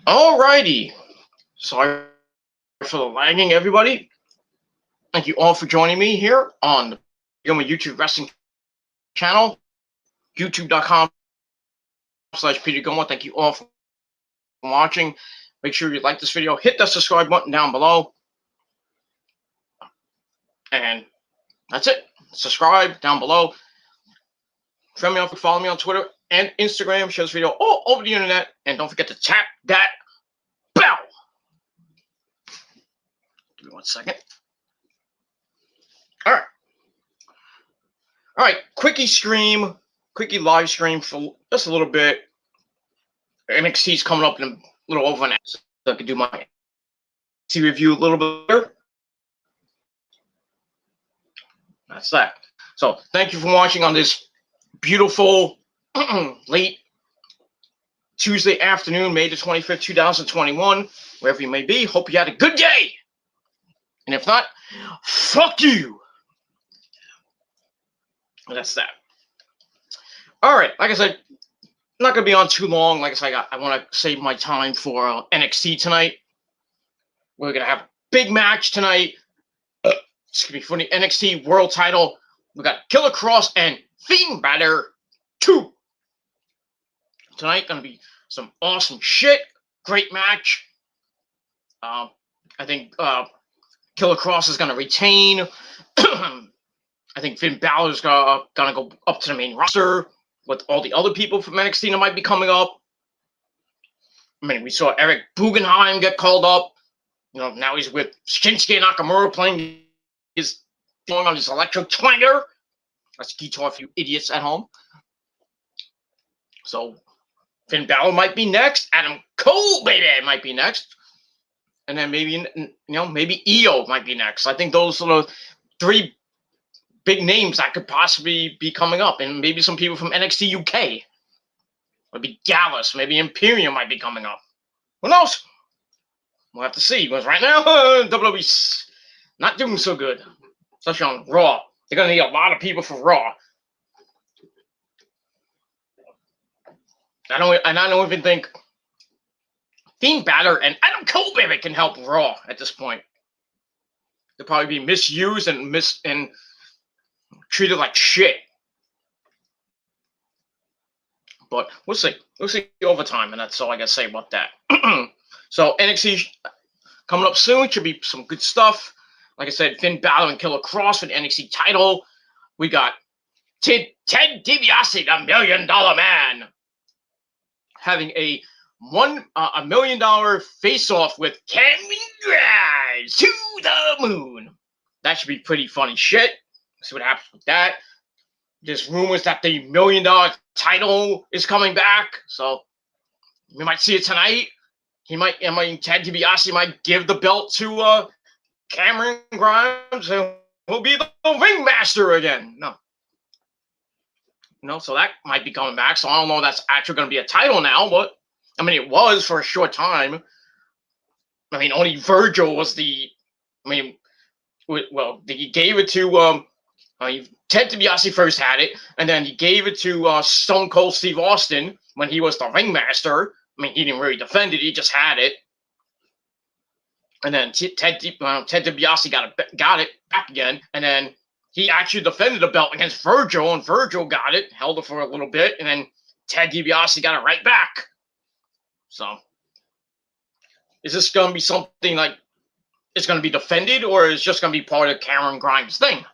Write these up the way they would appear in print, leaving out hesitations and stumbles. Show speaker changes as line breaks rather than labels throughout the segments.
Alrighty. Sorry for the lagging, everybody. Thank you all for joining me here on the YouTube Wrestling channel, youtube.com/Peter Gilmore. Thank you all for watching. Make sure you like this video, hit that subscribe button down below. And that's it. Subscribe down below. Friend me, follow me on Twitter and Instagram. Share this video all over the internet. And don't forget to tap that bell. Give me 1 second. All right. Quickie live stream for just a little bit. NXT's coming up in a little over an hour, so I can do my NXT review a little bit later. That's that. So thank you for watching on this beautiful late Tuesday afternoon, May the 25th, 2021. Wherever you may be, hope you had a good day. And if not, fuck you. And that's that. All right, like I said, I'm not going to be on too long. Like I said, I want to save my time for NXT tonight. We're going to have a big match tonight. It's going to be for the NXT World Title. We got Killer Kross and Fiend Balor 2. Tonight, going to be some awesome shit. Great match. I think Killer Kross is going to retain. I think Finn Balor is going to go up to the main roster with all the other people from NXT that might be coming up. I mean, we saw Eric Bugenheim get called up. You know, now he's with Shinsuke Nakamura playing on his electric twanger. That's guitar for you idiots at home. So Finn Balor might be next. Adam Cole, baby, might be next. And then maybe, maybe Io might be next. I think those are the three big names that could possibly be coming up. And maybe some people from NXT UK. Maybe Gallus, maybe Imperium might be coming up. Who knows? We'll have to see. Because right now, WWE's not doing so good. Especially on Raw. They're going to need a lot of people for Raw. I don't even think Fiend Balor and Adam Cole, baby, can help Raw at this point. They'll probably be misused and treated like shit. But we'll see. We'll see over time, and that's all I got to say about that. So NXT coming up soon. Should be some good stuff. Like I said, Finn Balor and Killer Kross for the NXT title. We got Ted DiBiase, the $1 Million Man, having a $1 million face-off with Cameron Grimes to the moon. That should be pretty funny shit. See what happens with that. There's rumors that the $1 million title is coming back, so we might see it tonight. Ted DiBiase might give the belt to Cameron Grimes, and he'll be the ringmaster again. No, so that might be coming back. So I don't know if that's actually going to be a title now, but I mean, it was for a short time. I mean, only Virgil was the. I mean, well, he gave it to Ted DiBiase first had it, and then he gave it to Stone Cold Steve Austin when he was the ringmaster. I mean, he didn't really defend it; he just had it. And then Ted DiBiase got it back again, and then he actually defended the belt against Virgil, and Virgil got it, held it for a little bit, and then Ted DiBiase got it right back. So, is this going to be something like it's going to be defended, or is it just going to be part of Cameron Grimes' thing?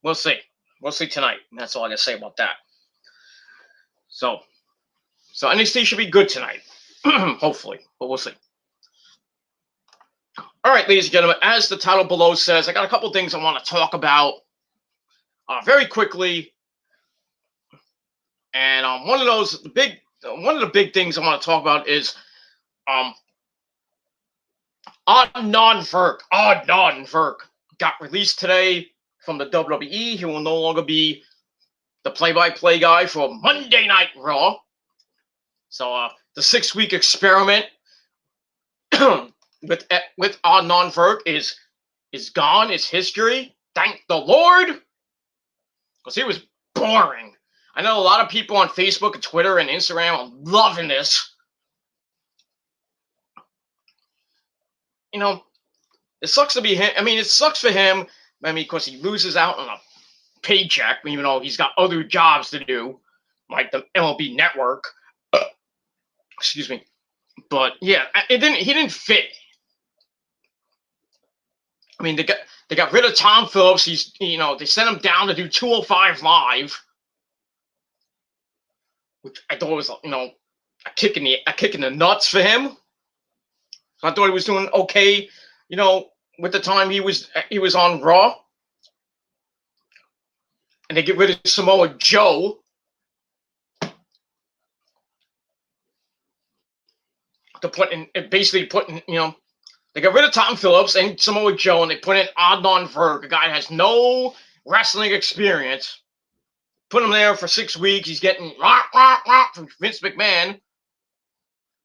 We'll see. We'll see tonight. That's all I got to say about that. So NXT should be good tonight, hopefully, but we'll see. All right, ladies and gentlemen, as the title below says, I got a couple things I want to talk about very quickly. And one of the big things I want to talk about is Adnan Virk. Adnan Virk got released today from the WWE. He will no longer be the play-by-play guy for Monday Night Raw. So the 6-week experiment with Adnan Virk is gone. It's history. Thank the Lord. Because he was boring. I know a lot of people on Facebook and Twitter and Instagram are loving this. it sucks to be him. I mean, it sucks for him. I mean, because he loses out on a paycheck, even though he's got other jobs to do, like the MLB Network. Excuse me. But yeah, he didn't fit. I mean, they got rid of Tom Phillips. They sent him down to do 205 Live, which I thought was a kick in the nuts for him. So I thought he was doing okay, with the time he was on Raw. And they get rid of Samoa Joe. They got rid of Tom Phillips and Samoa Joe, and they put in Adnan Virk, a guy that has no wrestling experience. Put him there for 6 weeks. He's getting from Vince McMahon,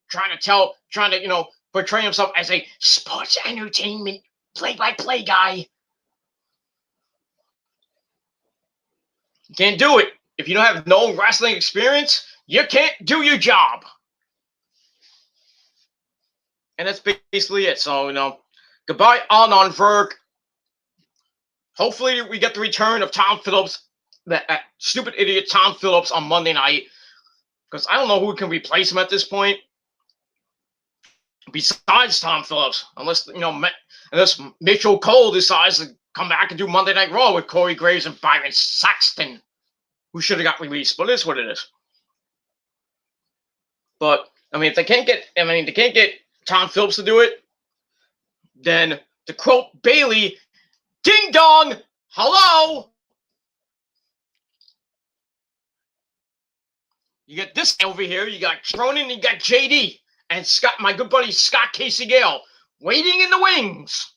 trying to portray himself as a sports entertainment play-by-play guy. You can't do it. If you don't have no wrestling experience, you can't do your job. And that's basically it. So, goodbye, Adnan Virk. Hopefully, we get the return of Tom Phillips, that stupid idiot Tom Phillips, on Monday night. Because I don't know who can replace him at this point. Besides Tom Phillips, unless Mitchell Cole decides to come back and do Monday Night Raw with Corey Graves and Byron Saxton, who should have got released. But it is what it is. But I mean, if they can't get Tom Phillips to do it, then to quote Bailey, "Ding dong, hello." You got this over here. You got Cronin, you got JD, and Scott, my good buddy Scott Casey Gale, waiting in the wings.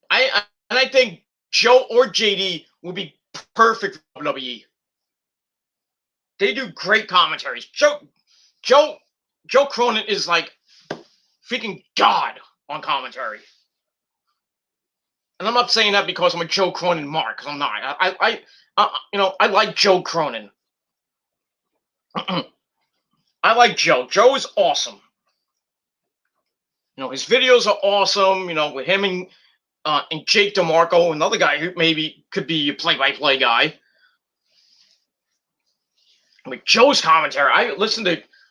I think Joe or JD would be perfect for WWE. They do great commentaries. Joe Cronin is like freaking God on commentary. And I'm not saying that because I'm a Joe Cronin mark, because I'm not. I like Joe Cronin. I like Joe. Joe is awesome. His videos are awesome. With him and Jake DeMarco, another guy who maybe could be a play-by-play guy. With Joe's commentary,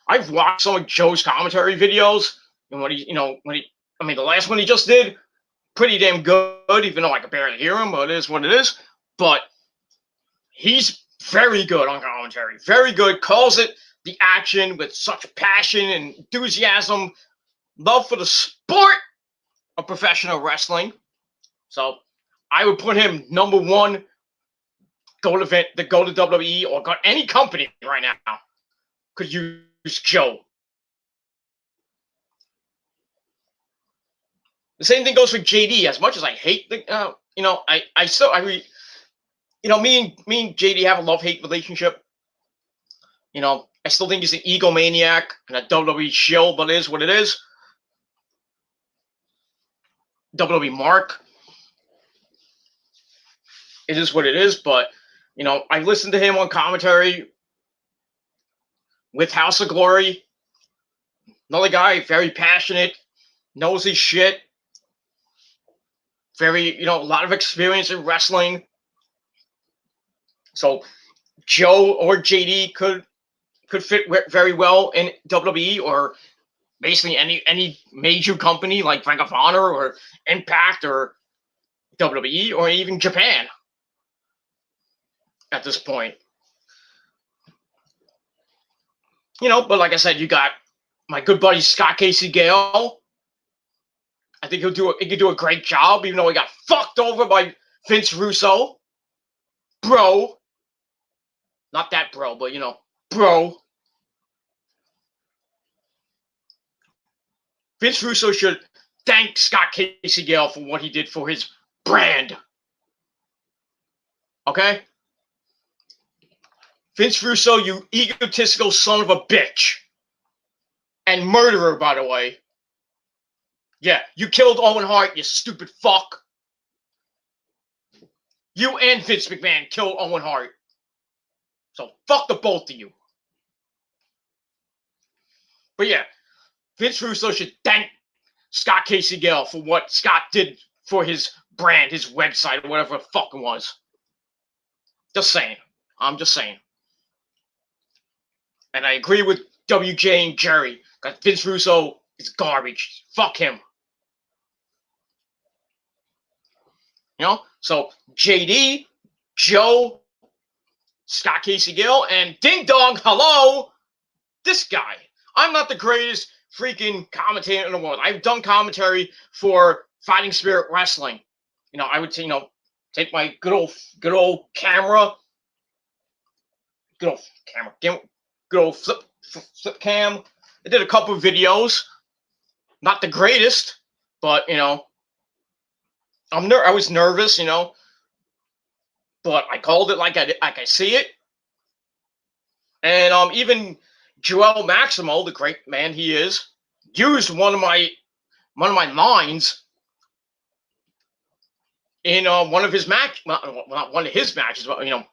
I've watched some of Joe's commentary videos, and the last one he just did, pretty damn good, even though I can barely hear him, but it is what it is. But he's very good on commentary. Very good. Calls it the action with such passion and enthusiasm, love for the sport of professional wrestling. So I would put him number 1. Go to WWE or got any company right now could use Joe. The same thing goes for JD. As much as I hate me and JD have a love-hate relationship. I still think he's an egomaniac and a WWE shill, but it is what it is. WWE mark. It is what it is, but I listened to him on commentary with House of Glory. Another guy, very passionate, knows his shit. Very, a lot of experience in wrestling. So Joe or JD could fit very well in WWE or basically any major company like Ring of Honor or Impact or WWE or even Japan at this point. But like I said, you got my good buddy Scott Casey Gale. I think he could do a great job, even though he got fucked over by Vince Russo. Bro. Not that bro, but bro. Vince Russo should thank Scott Casey Gale for what he did for his brand. Okay? Vince Russo, you egotistical son of a bitch. And murderer, by the way. Yeah, you killed Owen Hart, you stupid fuck. You and Vince McMahon killed Owen Hart. So fuck the both of you. But yeah, Vince Russo should thank Scott Casey Gill for what Scott did for his brand, his website, or whatever the fuck it was. Just saying. I'm just saying. And I agree with WJ and Jerry, because Vince Russo is garbage. Fuck him. You know? So JD, Joe, Scott Casey Gill, and Ding Dong, hello, this guy. I'm not the greatest freaking commentator in the world. I've done commentary for Fighting Spirit Wrestling. You know, I would, take my good old camera, good old flip cam. I did a couple of videos. Not the greatest, but I was nervous, but I called it like I see it. And even Joel Maximo, the great man he is, used one of my lines in one of his not one of his matches, but it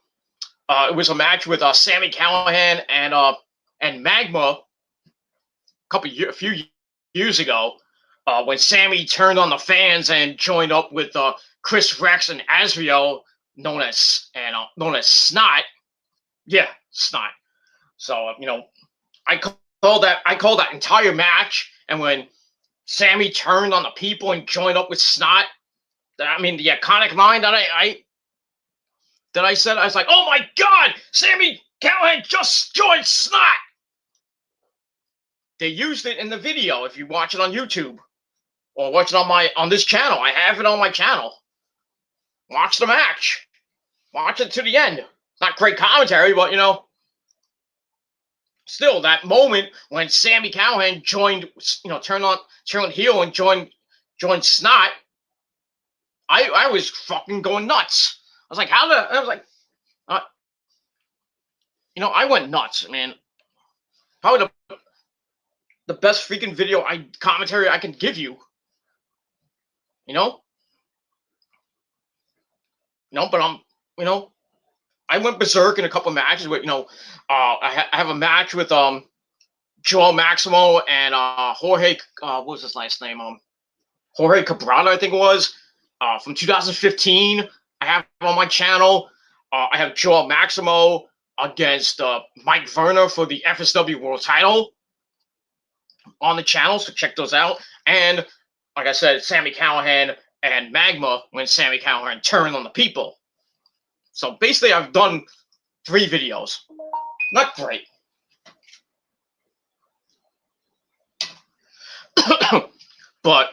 was a match with Sami Callihan and Magma a few years ago, when Sammy turned on the fans and joined up with Chris Rex and Azrael, known as Snot. Yeah, Snot. So I called that entire match, and when Sammy turned on the people and joined up with Snot, the iconic line that I said, I was like, oh my God, Sami Callihan just joined Snot. They used it in the video. If you watch it on YouTube or watch it on this channel, I have it on my channel. Watch the match. Watch it to the end. Not great commentary, but still that moment when Sami Callihan joined, turned heel and joined Snot, I was fucking going nuts. I was like, I went nuts, man. Probably the best freaking video commentary I can give you. But I went berserk in a couple of matches with, I have a match with Joel Maximo and Jorge, what was his last name? Jorge Cabrera, I think it was, from 2015. I have on my channel. I have Joel Maximo against Mike Werner for the FSW World Title on the channel, so check those out. And like I said, Sami Callihan and Magma when Sami Callihan turned on the people. So basically, I've done 3 videos. Not great. But,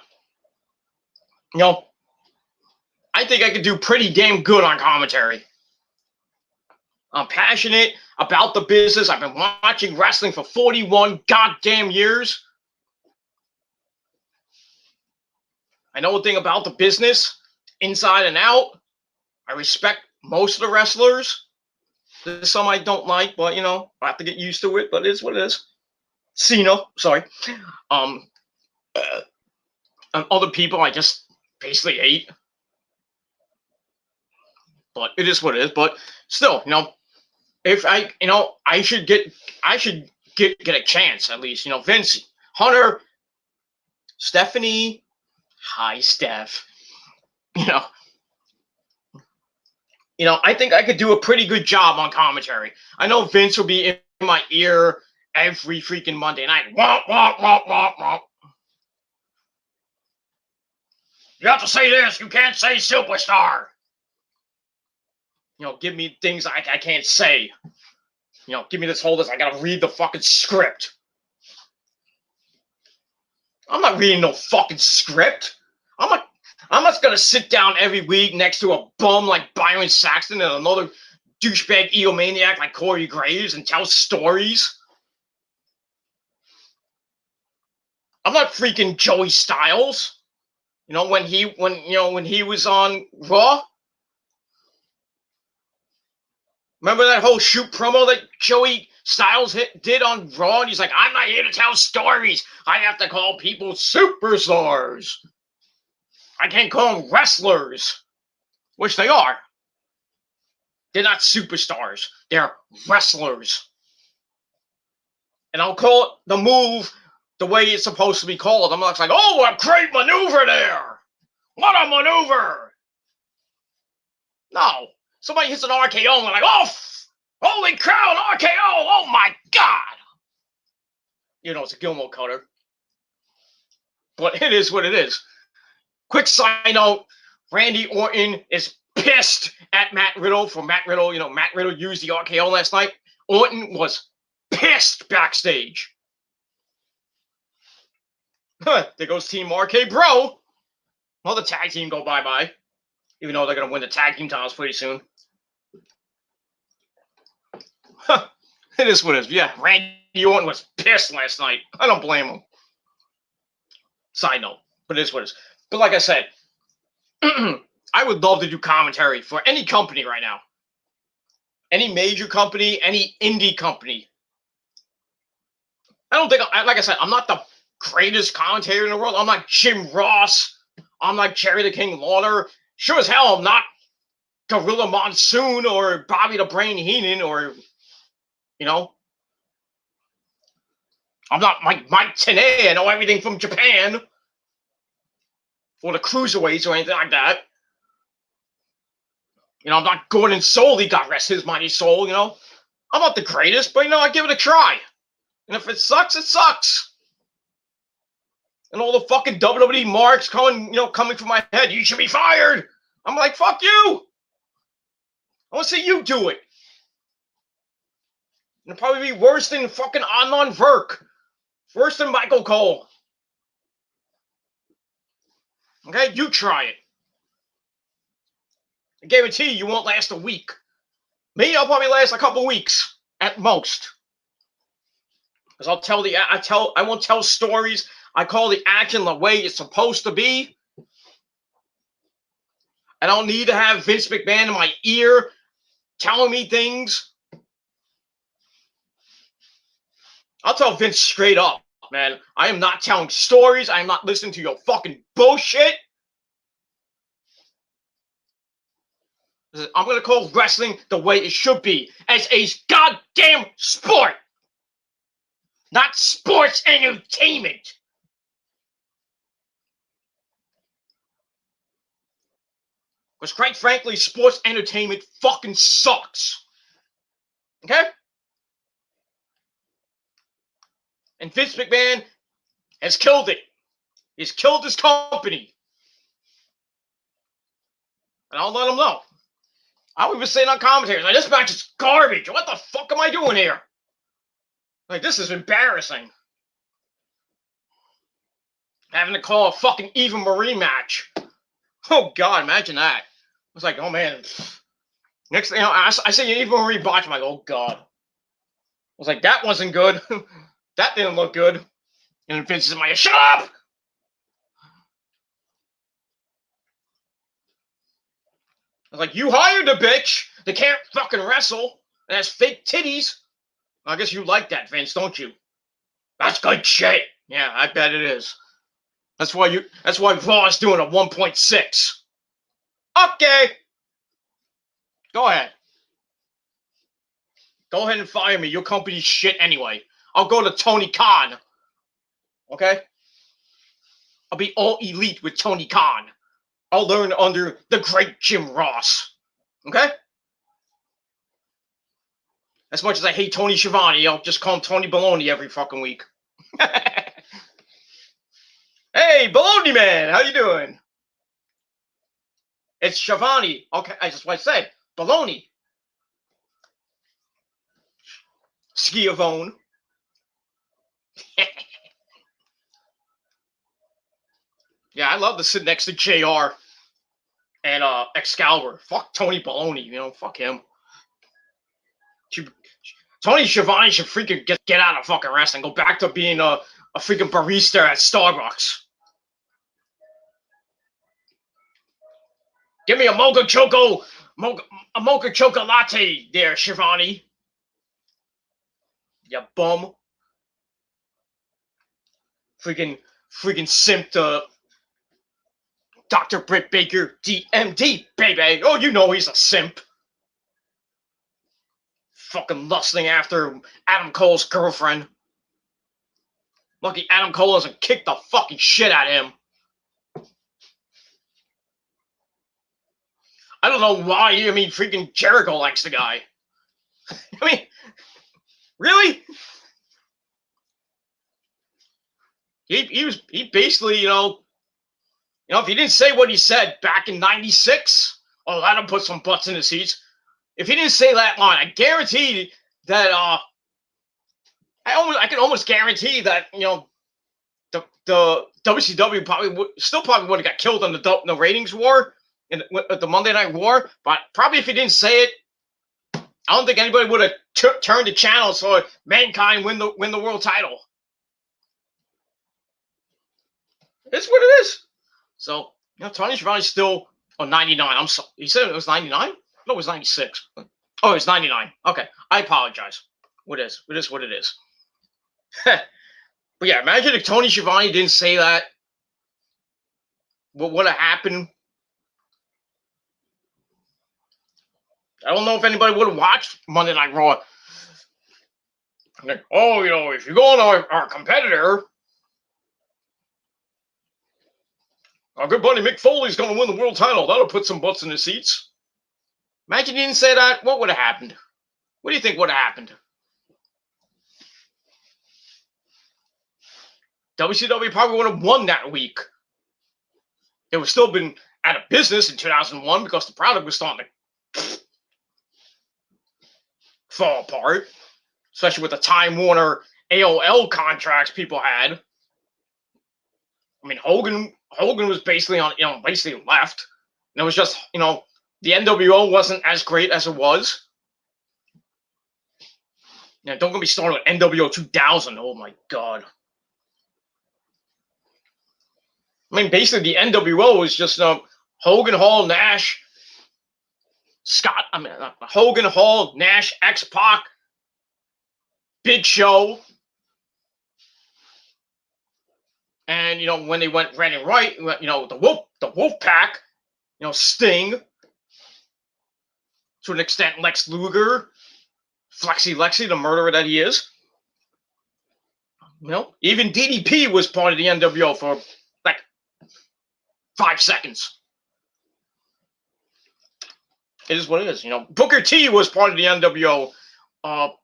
I think I could do pretty damn good on commentary. I'm passionate about the business. I've been watching wrestling for 41 goddamn years. I know a thing about the business, inside and out. I respect most of the wrestlers. There's some I don't like, but I have to get used to it. But it is what it is. Cena, sorry. And other people I just basically hate. But it is what it is. But still, if I should get a chance at least. Vince, Hunter, Stephanie. Hi, Steph. I think I could do a pretty good job on commentary. I know Vince will be in my ear every freaking Monday night. Womp, womp, womp, womp, womp. You have to say this. You can't say superstar. Give me things I can't say. Give me this whole list. I gotta read the fucking script. I'm not reading no fucking script. I'm not gonna sit down every week next to a bum like Byron Saxton and another douchebag egomaniac like Corey Graves and tell stories. I'm not freaking Joey Styles. When he was on Raw. Remember that whole shoot promo that Joey Styles did on Raw? And he's like, I'm not here to tell stories. I have to call people superstars. I can't call them wrestlers, which they are. They're not superstars. They're wrestlers. And I'll call it the move the way it's supposed to be called. I'm not like, oh, a great maneuver there. What a maneuver. No. Somebody hits an RKO and we're like, oh, holy cow, an RKO. Oh, my God. You know, it's a Gilmore cutter. But it is what it is. Quick side note, Randy Orton is pissed at Matt Riddle for Matt Riddle. You know, Matt Riddle used the RKO last night. Orton was pissed backstage. There goes Team RK Bro. Well, the tag team go bye-bye. Even though they're going to win the tag team titles pretty soon. It is what it is. Yeah, Randy Orton was pissed last night. I don't blame him. Side note, but it is what it is. But like I said, I would love to do commentary for any company right now. Any major company, any indie company. I don't think, like I said, I'm not the greatest commentator in the world. I'm not Jim Ross. I'm not Jerry the King Lawler. Sure as hell, I'm not Gorilla Monsoon or Bobby the Brain Heenan or, you know. I'm not Mike Tenay. I know everything from Japan. Or the Cruiserweights or anything like that. You know, I'm not Gordon Soley, God rest his mighty soul, you know. I'm not the greatest, but, you know, I give it a try. And if it sucks, it sucks. And all the fucking WWE marks coming from my head. You should be fired. I'm like, fuck you. I want to see you do it. It'll probably be worse than fucking Adnan Virk. Worse than Michael Cole. Okay, you try it. I guarantee you won't last a week. Me, I'll probably last a couple weeks at most. Because I won't tell stories. I call the action the way it's supposed to be. I don't need to have Vince McMahon in my ear telling me things. I'll tell Vince straight up, man. I am not telling stories. I am not listening to your fucking bullshit. I'm going to call wrestling the way it should be. As a goddamn sport. Not sports entertainment. Because quite frankly, sports entertainment fucking sucks. Okay? And Vince McMahon has killed it. He's killed his company. And I'll let him know. I'll even say it on commentators, like, this match is garbage. What the fuck am I doing here? Like, this is embarrassing. Having to call a fucking Eva Marie match. Oh, God, imagine that. I was like, oh, man. Next thing, you know, I see an Eva Marie botch. I'm like, oh, God. I was like, that wasn't good. That didn't look good. And Vince is in my ear, shut up! I was like, you hired the bitch. They can't fucking wrestle. And has fake titties. I guess you like that, Vince, don't you? That's good shit. Yeah, I bet it is. That's why Raw is doing a 1.6. Okay. Go ahead. Go ahead and fire me. Your company's shit anyway. I'll go to Tony Khan. Okay? I'll be all elite with Tony Khan. I'll learn under the great Jim Ross. Okay? As much as I hate Tony Schiavone, I'll just call him Tony Baloney every fucking week. Hey, Baloney Man, how you doing? It's Schiavone. Okay, I just what I said. Baloney. Schiavone. Yeah, I love to sit next to JR and Excalibur. Fuck Tony Baloney, you know, fuck him. Tony Schiavone should freaking get out of fucking wrestling. Go back to being a freaking barista at Starbucks. Give me a mocha choco latte there, Schiavone. You bum. Freaking simp to Dr. Britt Baker, DMD, baby. Oh, you know he's a simp. Fucking lusting after Adam Cole's girlfriend. Lucky Adam Cole doesn't kick the fucking shit out of him. I don't know why. I mean, freaking Jericho likes the guy. I mean, really? He basically, if he didn't say what he said back in '96, oh, that'll put some butts in the seats. If he didn't say that line, I guarantee that I can almost guarantee that the WCW probably would have got killed in the ratings war in the Monday Night War. But probably if he didn't say it, I don't think anybody would have turned the channel so Mankind win the world title. It's what it is. So, Tony Schiavone's still 99. I'm sorry. You said it was 99? No, it was 96. Oh, it's 99. Okay. I apologize. What is? It is what it is. But yeah, imagine if Tony Schiavone didn't say that. What would have happened? I don't know if anybody would have watched Monday Night Raw. Like, oh, if you go on our competitor, our good buddy Mick Foley's going to win the world title. That'll put some butts in the seats. Imagine you didn't say that. What would have happened? What do you think would have happened? WCW probably would have won that week. It would still been out of business in 2001 because the product was starting to fall apart, especially with the Time Warner AOL contracts people had. I mean, Hogan was basically basically left. And it was just, the NWO wasn't as great as it was. Don't get me started with NWO 2000. Oh my God. I mean, basically the NWO was just Hogan, Hall, Nash, Hogan, Hall, Nash, X-Pac, Big Show. And, when they went red and right, the Wolf Pack, Sting, to an extent, Lex Luger, Lexi, the murderer that he is. Even DDP was part of the NWO for like 5 seconds. It is what it is. Booker T was part of the NWO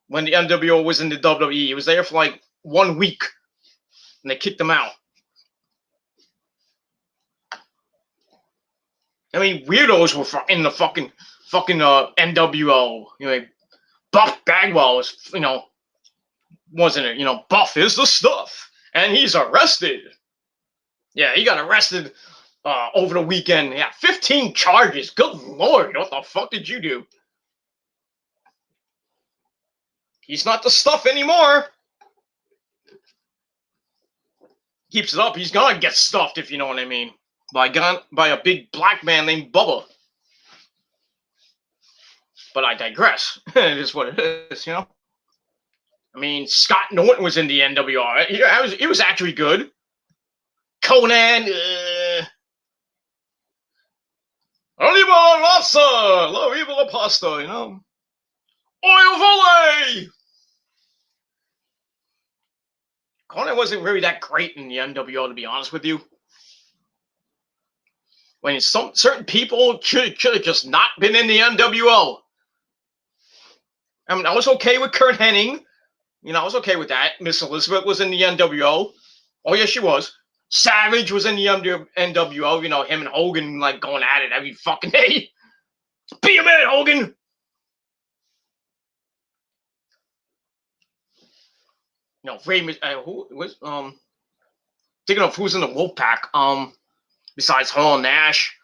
when the NWO was in the WWE. He was there for like 1 week, and they kicked him out. I mean, weirdos were in the fucking NWO. Buff Bagwell was, wasn't it? Buff is the stuff, and he's arrested. Yeah, he got arrested over the weekend. Yeah, 15 charges. Good Lord, what the fuck did you do? He's not the stuff anymore. Keeps it up, he's gonna get stuffed, if you know what I mean. By a big black man named Bubba. But I digress. It is what it is, I mean, Scott Norton was in the NWO. It was actually good. Conan, Oliva Rasa, La Viva La Pasta, Oil Volley! Conan wasn't really that great in the NWO, to be honest with you. When certain people should have just not been in the NWO. I mean, I was okay with Kurt Hennig. I was okay with that. Miss Elizabeth was in the NWO. Oh, yes, she was. Savage was in the NWO. Him and Hogan, like, going at it every fucking day. Be a man, Hogan! Famous, who was, thinking of who's in the Wolfpack, besides Hall, Nash,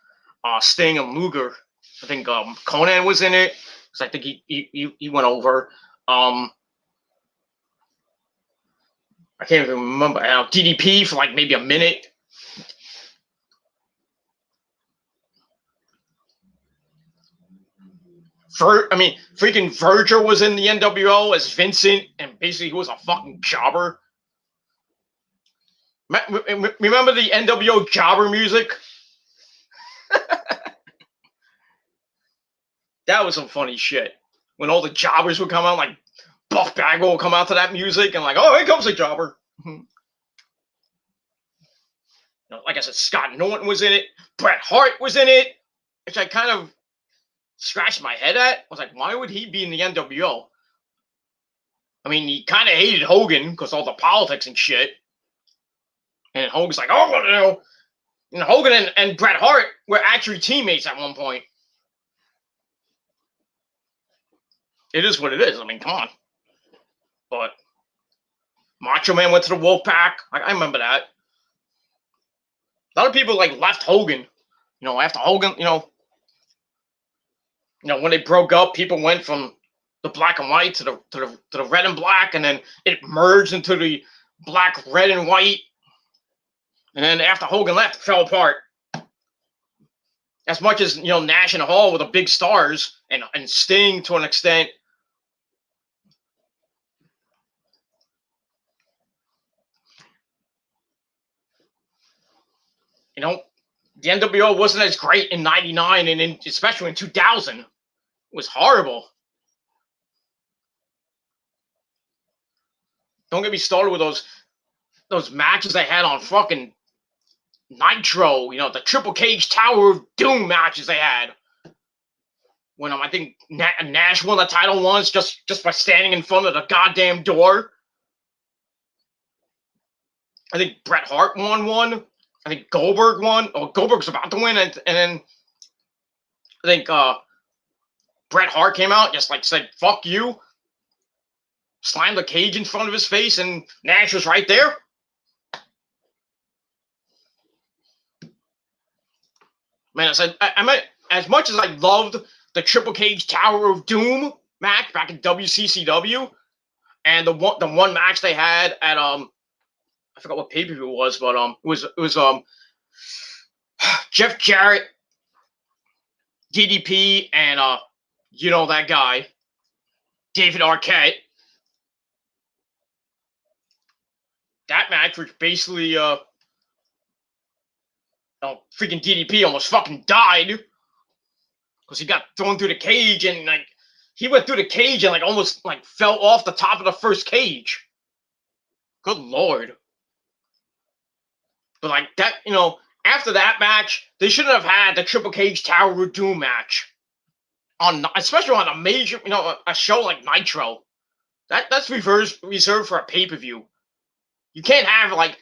Sting, and Luger. I think Conan was in it, because I think he went over. I can't even remember. DDP for like maybe a minute. Freaking Virgil was in the NWO as Vincent, and basically he was a fucking jobber. Remember the NWO jobber music? That was some funny shit. When all the jobbers would come out, like Buff Bagwell would come out to that music, and like, oh, here comes a jobber. like I said, Scott Norton was in it. Bret Hart was in it, which I kind of scratched my head at. I was like, why would he be in the NWO? I mean, he kind of hated Hogan because all the politics and shit. And Hogan's like, oh, Hogan and Bret Hart were actually teammates at one point. It is what it is. I mean, come on. But Macho Man went to the Wolfpack. I remember that. A lot of people left Hogan. After Hogan, when they broke up, people went from the black and white to the red and black, and then it merged into the black, red, and white. And then after Hogan left, it fell apart. As much as Nash and Hall were the big stars, and Sting to an extent. The NWO wasn't as great in '99 and especially in 2000. It was horrible. Don't get me started with those matches they had on fucking Nitro. The Triple Cage Tower of Doom matches they had. When I think Nash won the title once just by standing in front of the goddamn door. I think Bret Hart won one. I think Goldberg won. Oh, Goldberg's about to win, and then I think Bret Hart came out, just said, fuck you. Slammed the cage in front of his face, and Nash was right there. Man, I said, I mean, as much as I loved the Triple Cage Tower of Doom match back in WCCW, and the one match they had at I forgot what pay-per-view it was, but it was Jeff Jarrett, DDP, and that guy, David Arquette. That match was basically freaking DDP almost fucking died because he got thrown through the cage, and he went through the cage and almost fell off the top of the first cage. Good Lord. But that, after that match, they shouldn't have had the Triple Cage Tower of Doom match especially on a major, a show like Nitro. That's reserved for a pay-per-view. You can't have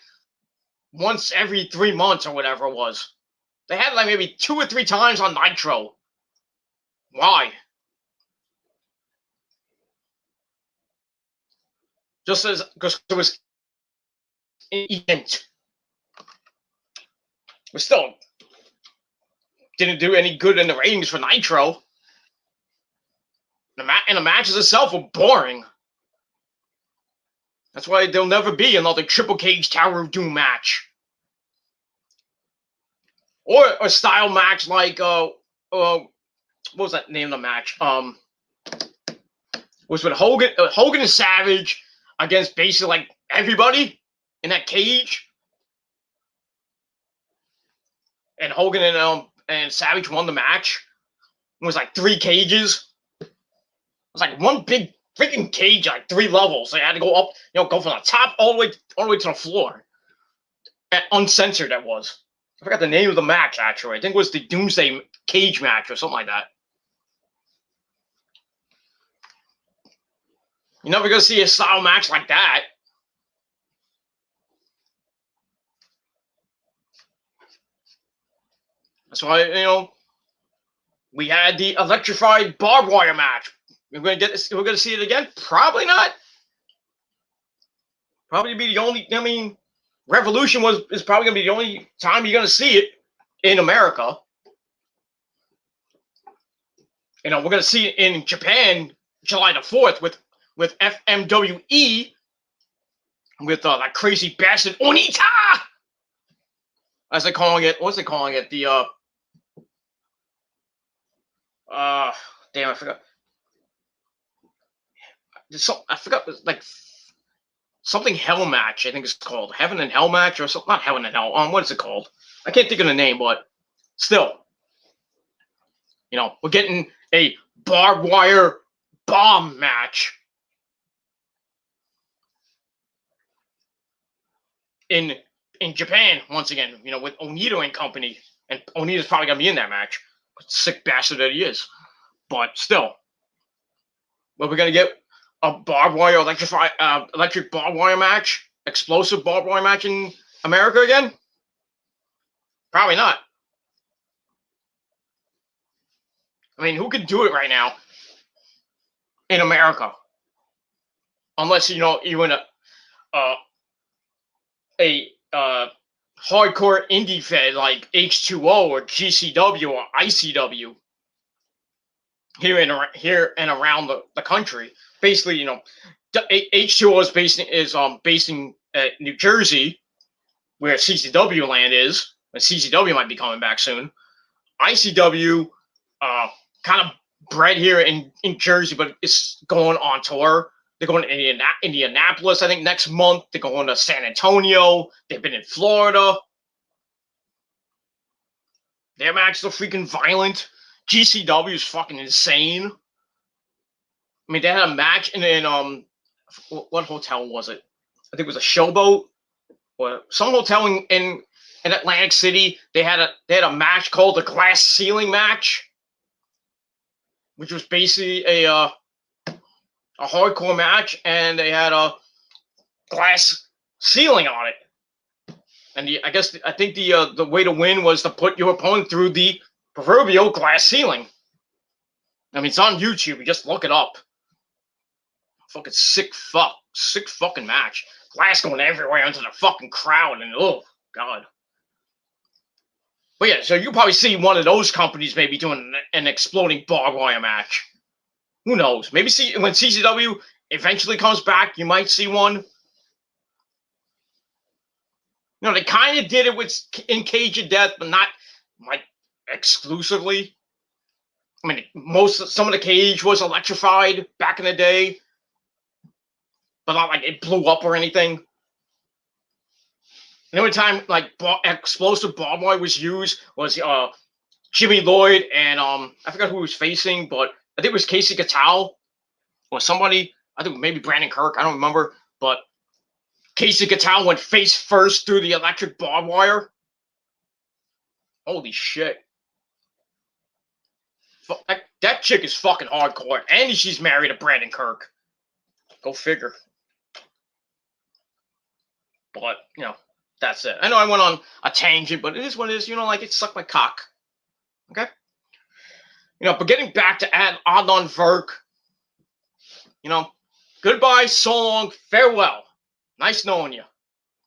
once every 3 months or whatever it was. They had maybe 2 or 3 times on Nitro. Why? Just as because it was an event. But still, didn't do any good in the ratings for Nitro. And the matches itself were boring. That's why there'll never be another Triple Cage Tower of Doom match. Or a style match like, what was that name of the match? Was with Hogan and Savage against basically everybody in that cage. And Hogan and Savage won the match. It was 3 cages. It was one big freaking cage, 3 levels. They had to go up, go from the top all the way to the floor. And uncensored that was. I forgot the name of the match actually. I think it was the Doomsday Cage match or something like that. You're never gonna see a style match like that. That's why, we had the electrified barbed wire match. We're gonna see it again? Probably not. Probably be the only. Revolution is probably gonna be the only time you're gonna see it in America. We're gonna see it in Japan July the 4th with FMWE with that crazy bastard Onita, as they're calling it. What's they calling it? The damn, I forgot. I forgot. Something Hell match. I think it's called Heaven and Hell match or something. Not Heaven and Hell. What is it called? I can't think of the name, but still, we're getting a barbed wire bomb match in in Japan once again, with Onita and company. And Onita's probably going to be in that match. Sick bastard that he is. But still. But we're going to get a barbed wire, electric barbed wire match, explosive barbed wire match in America again? Probably not. I mean, who can do it right now in America? Unless, you're in a hardcore indie fed like H2O or GCW or ICW here and around the country. Basically, H2O is based in New Jersey, where CCW land is. And CCW might be coming back soon. ICW, kind of bred here in Jersey, but it's going on tour. They're going to Indianapolis, I think, next month. They're going to San Antonio. They've been in Florida. Their matches are freaking violent. GCW is fucking insane. I mean, they had a match in what hotel was it? I think it was a Showboat or some hotel in Atlantic City. They had a match called the Glass Ceiling match, which was basically a hardcore match, and they had a glass ceiling on it. And I think the way to win was to put your opponent through the proverbial glass ceiling. I mean, it's on YouTube. You just look it up. Fucking sick fucking match. Glass going everywhere into the fucking crowd, and oh god. But yeah, so you'll probably see one of those companies maybe doing an exploding barbed wire match. Who knows? Maybe when CCW eventually comes back, you might see one. They kind of did it in Cage of Death, but not like exclusively. I mean, some of the cage was electrified back in the day, but not like it blew up or anything. The only time like explosive barbed wire was used was Jimmy Lloyd and I forgot who he was facing, but I think it was Casey Gattal or somebody. I think maybe Brandon Kirk. I don't remember, but Casey Gattal went face first through the electric barbed wire. Holy shit! That chick is fucking hardcore, and she's married to Brandon Kirk. Go figure. But that's it. I know I went on a tangent, but it is what it is. Like it sucked my cock. Okay. But getting back to Adnan Virk, goodbye, so long, farewell. Nice knowing you.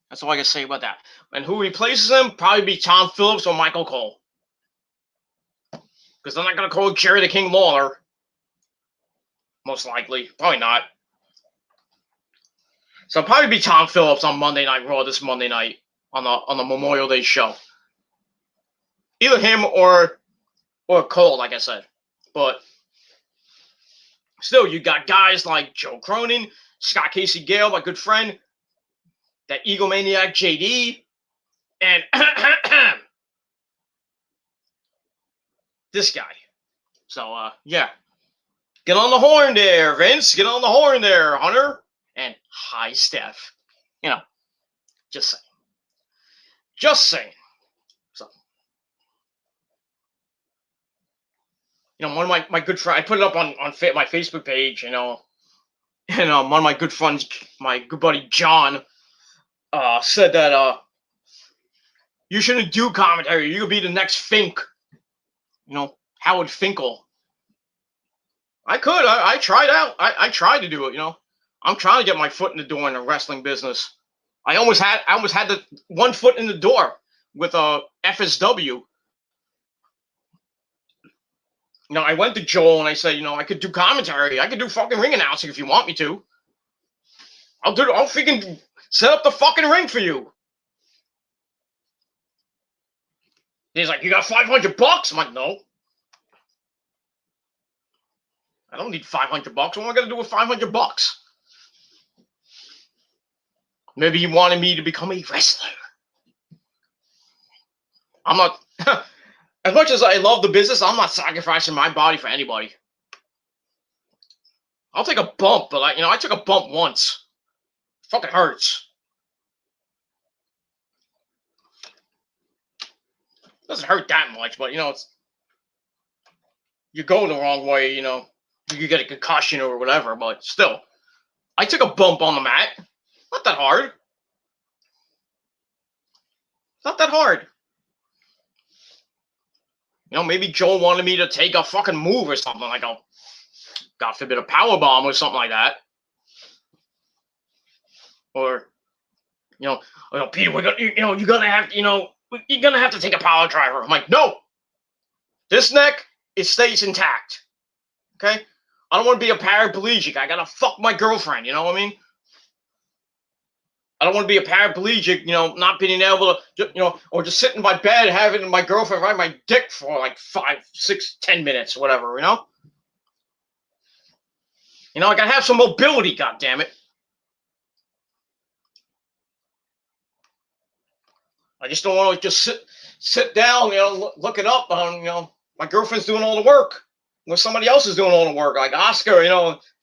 That's all I can say about that. And who replaces him? Probably be Tom Phillips or Michael Cole. Because they're not going to call Jerry the King Lawler. Most likely. Probably not. So it'll probably be Tom Phillips on Monday Night Raw this Monday night on the Memorial Day show. Either him or Cole, like I said. But still, you got guys like Joe Cronin, Scott Casey Gale, my good friend, that egomaniac JD, and this guy. So, yeah. Get on the horn there, Vince. Get on the horn there, Hunter. And hi, Steph. Just saying. Just saying. So, one of my good friends, I put it up on my Facebook page, and one of my good friends, my good buddy John, said that you shouldn't do commentary. You could be the next Fink. Howard Finkel. I could. I tried out. I tried to do it. I'm trying to get my foot in the door in the wrestling business. I almost had the one foot in the door with FSW. I went to Joel and I said, I could do commentary. I could do fucking ring announcing if you want me to. I'll freaking set up the fucking ring for you. He's like, you got $500? I'm like, no. I don't need $500. What am I gonna do with $500? Maybe he wanted me to become a wrestler. I'm not. As much as I love the business, I'm not sacrificing my body for anybody. I'll take a bump, but I took a bump once. It fucking hurts. doesn't hurt that much, but you go the wrong way, you get a concussion or whatever. But still, I took a bump on the mat. Not that hard. Not that hard. Maybe Joel wanted me to take a fucking move or something, like a, God forbid, a power bomb or something like that. Or, Peter, you're gonna have to take a power driver. I'm like, no. This neck, it stays intact. Okay? I don't want to be a paraplegic. I gotta fuck my girlfriend, you know what I mean? I don't want to be a paraplegic, not being able to, or just sitting in my bed having my girlfriend ride my dick for like 5, 6, 10 minutes, whatever, I gotta have some mobility, goddammit. I just don't want to just sit down, look it up on, my girlfriend's doing all the work. When somebody else is doing all the work, like Oscar,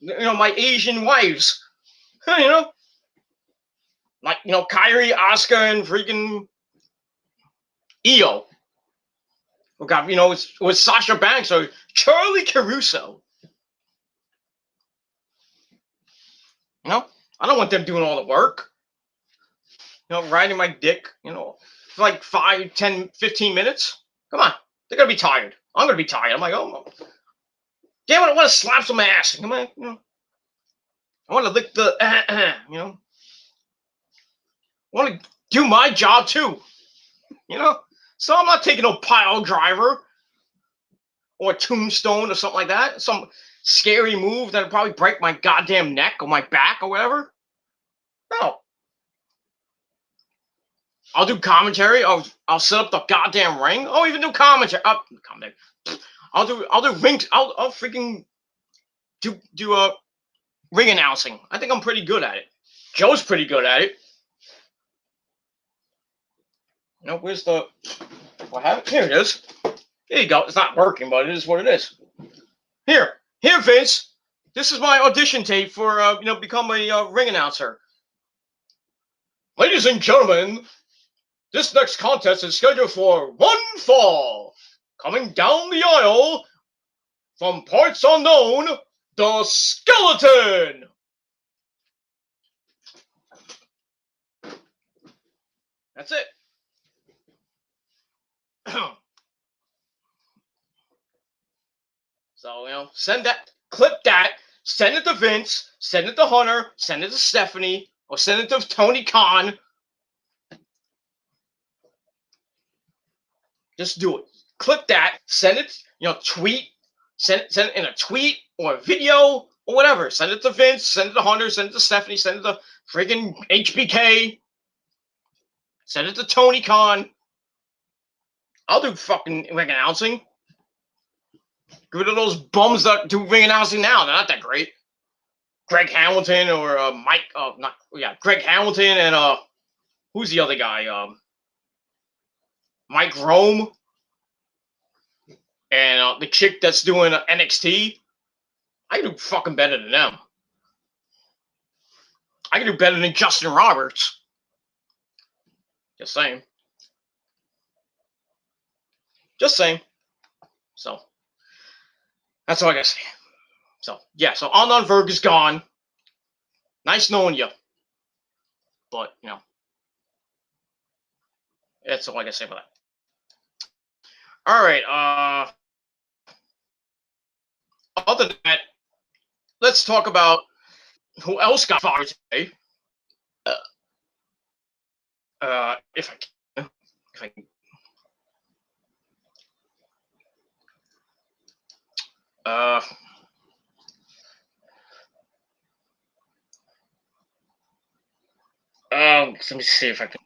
my Asian wives, like, Kyrie, Oscar, and freaking Io. We got, with Sasha Banks or Charlie Caruso. I don't want them doing all the work. Riding my dick, for like 5, 10, 15 minutes. Come on. They're going to be tired. I'm going to be tired. I'm like, oh, damn it, I want to slap some ass. Come on, I want to lick the, I want to do my job too. So I'm not taking no pile driver or a tombstone or something like that. Some scary move that'll probably break my goddamn neck or my back or whatever. No. I'll do commentary. I'll set up the goddamn ring. I'll even do commentary. I'll do rings. I'll freaking do a ring announcing. I think I'm pretty good at it. Joe's pretty good at it. Where's the? What happened? Here it is. Here you go. It's not working, but it is what it is. Here, Vince. This is my audition tape for become a ring announcer. Ladies and gentlemen, this next contest is scheduled for one fall. Coming down the aisle, from parts unknown, the Skeleton. That's it. So, send that, clip that, send it to Vince, send it to Hunter, send it to Stephanie, or send it to Tony Khan. Just do it. Clip that, send it, tweet, send it in a tweet or a video or whatever. Send it to Vince, send it to Hunter, send it to Stephanie, send it to freaking HBK. Send it to Tony Khan. I'll do fucking ring announcing. Get rid of those bums that do ring announcing now. They're not that great. Greg Hamilton or Greg Hamilton and who's the other guy? Mike Rome and the chick that's doing NXT. I can do fucking better than them. I can do better than Justin Roberts. Just saying. Just saying. So, that's all I gotta say. So, yeah, so Adnan Virk is gone. Nice knowing you. But, that's all I gotta say about that. Alright, other than that, let's talk about who else got fired today. If I can. Let me see if I can.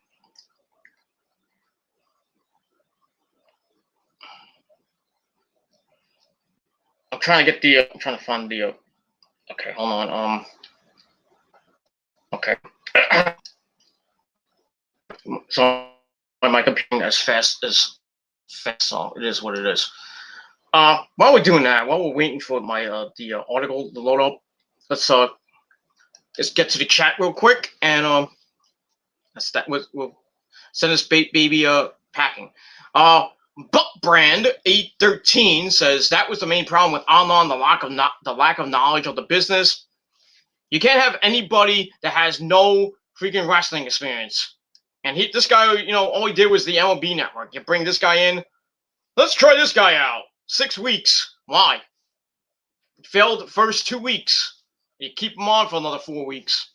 I'm trying to get the. I'm trying to find the. Okay, hold on. Okay. So my computer as fast, so it is what it is. While we're doing that, while we're waiting for my the article to load up, let's get to the chat real quick, and we'll send this baby packing. Buck Brand 813 says that was the main problem with online, the lack of knowledge of the business. You can't have anybody that has no freaking wrestling experience. And this guy, all he did was the MLB Network. You bring this guy in. Let's try this guy out. 6 weeks. Why? He failed the first 2 weeks. You keep him on for another 4 weeks.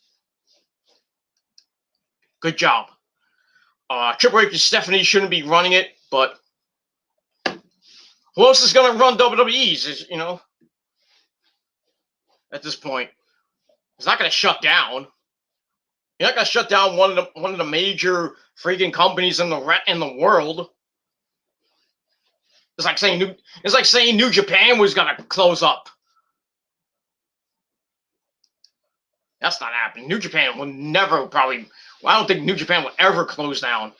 Good job. Triple H and Stephanie shouldn't be running it, but who else is going to run WWE's? At this point, it's not going to shut down. You're not going to shut down one of the major freaking companies in the world. It's like saying New Japan was going to close up. That's not happening. New Japan will never probably. Well, I don't think New Japan will ever close down.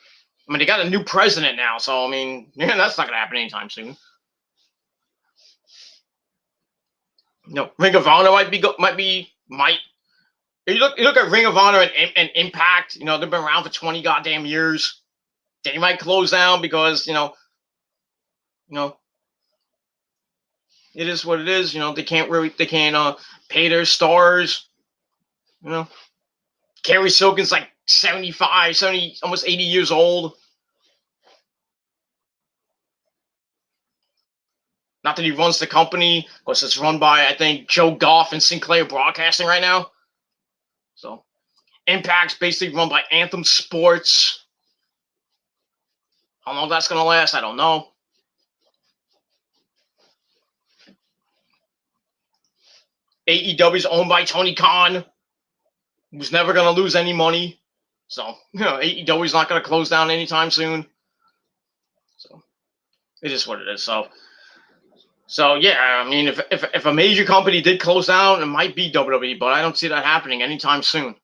I mean, they got a new president now, so I mean, that's not going to happen anytime soon. Ring of Honor might. You look at Ring of Honor and Impact. They've been around for 20 goddamn years. They might close down because it is what it is. They can't pay their stars. Kerry Silkin's like 75, 70, almost 80 years old. Not that he runs the company, because it's run by, I think, Joe Goff and Sinclair Broadcasting right now. So, Impact's basically run by Anthem Sports. How long that's going to last, I don't know. AEW's owned by Tony Khan, who's never going to lose any money. So, AEW's not going to close down anytime soon. So, it is what it is. So yeah, I mean, if a major company did close down, it might be WWE, but I don't see that happening anytime soon.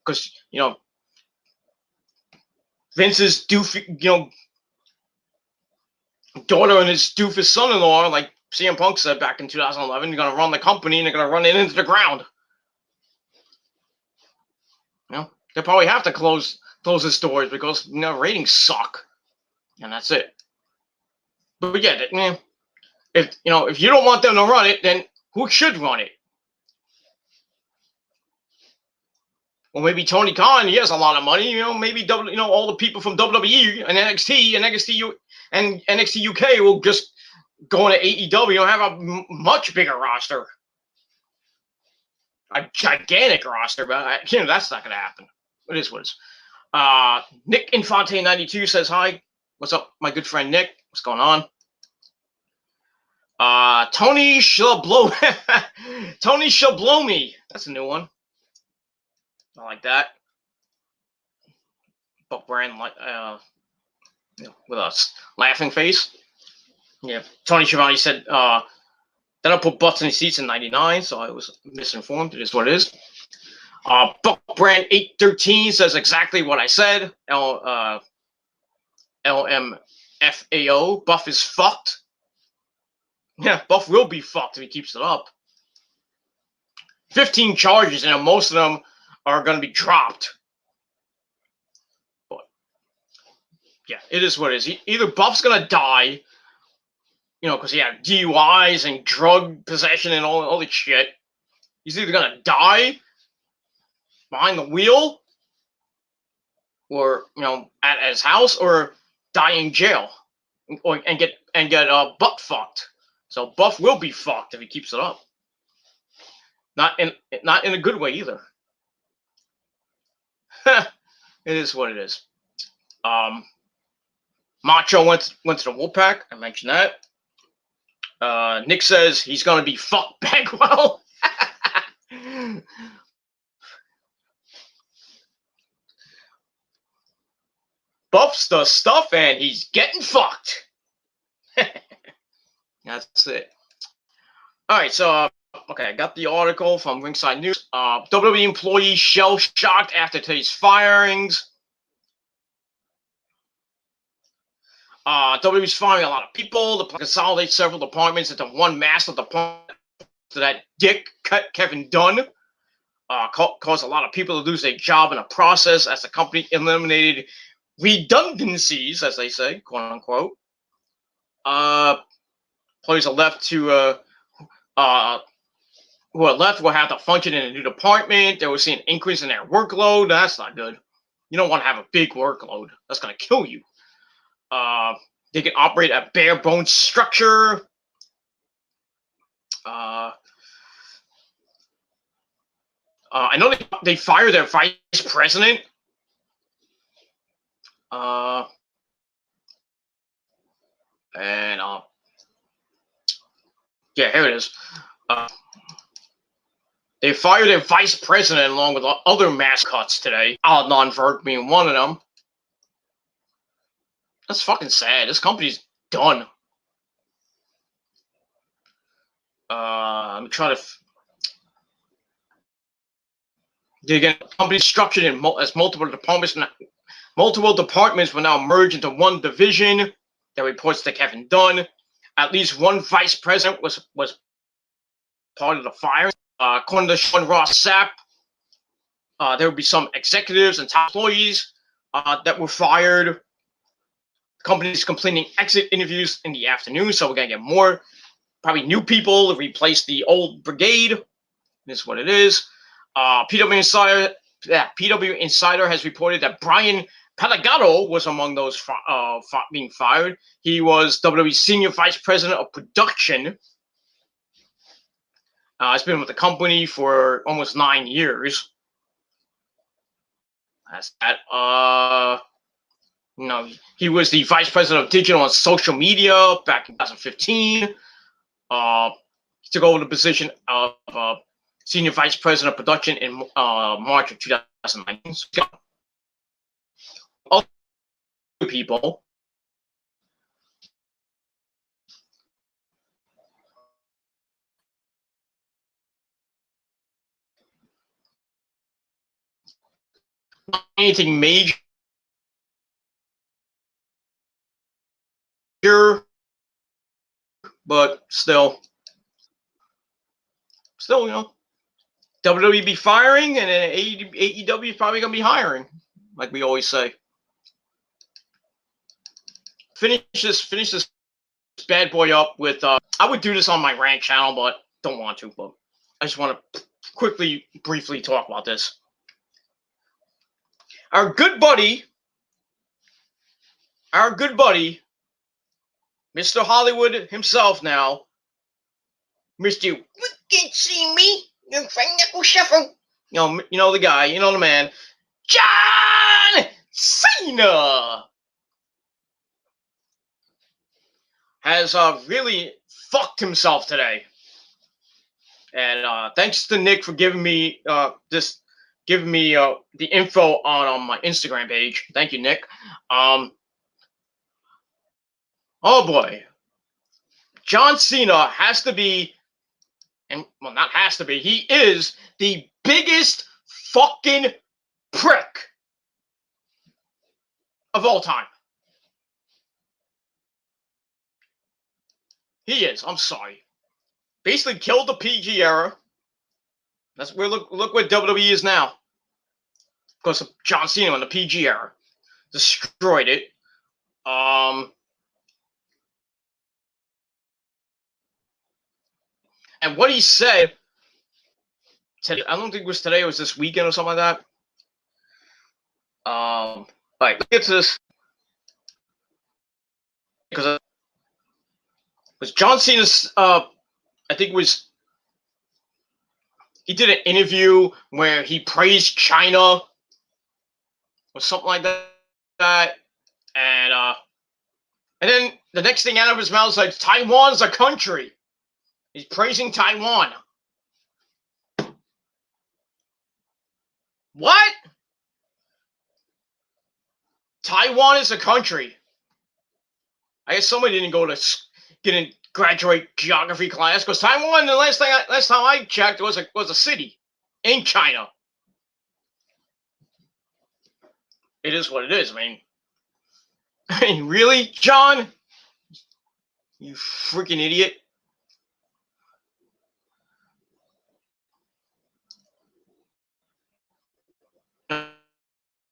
Because, Vince's daughter and his doofus son-in-law, like CM Punk said back in 2011, they're going to run the company and they're going to run it into the ground. They probably have to close his doors because, ratings suck. And that's it. But yeah, if you don't want them to run it, then who should run it? Well, maybe Tony Khan. He has a lot of money. Maybe all the people from WWE and NXT and NXT UK will just go into AEW and have a much bigger roster, a gigantic roster. But that's not going to happen. It is what it is. Nick Infante 92 says hi. What's up, my good friend Nick? What's going on? Tony Shablomi. That's a new one. I like that. Buck Brand, with a laughing face. Yeah. Tony Schiavone said, then I put butts in the seats in 99, so I was misinformed. It is what it is. Buck Brand 813 says exactly what I said. LMFAO. Buff is fucked. Yeah, Buff will be fucked if he keeps it up. 15 charges, and most of them are going to be dropped. But, yeah, it is what it is. Either Buff's going to die, because he had DUIs and drug possession and all this shit. He's either going to die behind the wheel or, at his house, or die in jail and get butt fucked. So Buff will be fucked if he keeps it up. Not in a good way either. It is what it is. Macho went to the Wolfpack. I mentioned that. Nick says he's going to be fucked Bagwell. Buff's the stuff and he's getting fucked. That's it. All right, so okay, I got the article from Ringside News. WWE employees shell-shocked after today's firings. WWE's firing a lot of people to consolidate several departments into one massive department. So that dick Kevin Dunn caused a lot of people to lose their job in the process as the company eliminated redundancies, as they say, quote unquote. Players are left to who are left will have to function in a new department. They will see an increase in their workload. That's not good. You don't want to have a big workload. That's going to kill you. They can operate a bare bones structure. I know they fired their vice president. Yeah, here it is. They fired their vice president along with other mascots today. Adnan Virk being one of them. That's fucking sad. This company's done. I'm trying to. Again, the company structured as multiple departments. Multiple departments will now merge into one division that reports to Kevin Dunn. At least one vice president was part of the firing. According to Sean Ross Sapp, there will be some executives and top employees that were fired. The company is completing exit interviews in the afternoon, so we're going to get more, probably new people to replace the old brigade. This is what it is. PW Insider has reported that Brian Pelagato was among those being fired. He was WWE's senior vice president of production. He's been with the company for almost 9 years. That's that. He was the vice president of digital and social media back in 2015. He took over the position of senior vice president of production in March of 2019. Other people. Not anything major, but still, WWE be firing, and then AEW is probably gonna be hiring, like we always say. Finish this bad boy up with. I would do this on my rant channel, but don't want to. But I just want to briefly talk about this. Our good buddy, Mr. Hollywood himself now, Mr. You can see me, your friend Nickel Shuffle. You know the guy, you know the man, John Cena, has really fucked himself today. And thanks to Nick for giving me the info on my Instagram page. Thank you, Nick. Oh boy, John Cena has to be, and well, not has to be. He is the biggest fucking prick of all time. He is. I'm sorry. Basically killed the PG era. That's where look where WWE is now. Because of John Cena in the PG era. Destroyed it. And what he said today, I don't think it was today, it was this weekend or something like that. All right, let's get to this. Because was John Cena's I think it was, he did an interview where he praised China or something like that. And then the next thing out of his mouth is like, Taiwan's a country. He's praising Taiwan. What? Taiwan is a country. I guess somebody didn't graduate geography class, because Taiwan, the last time I checked, was a city in China. It is what it is. I mean, really, John? You freaking idiot.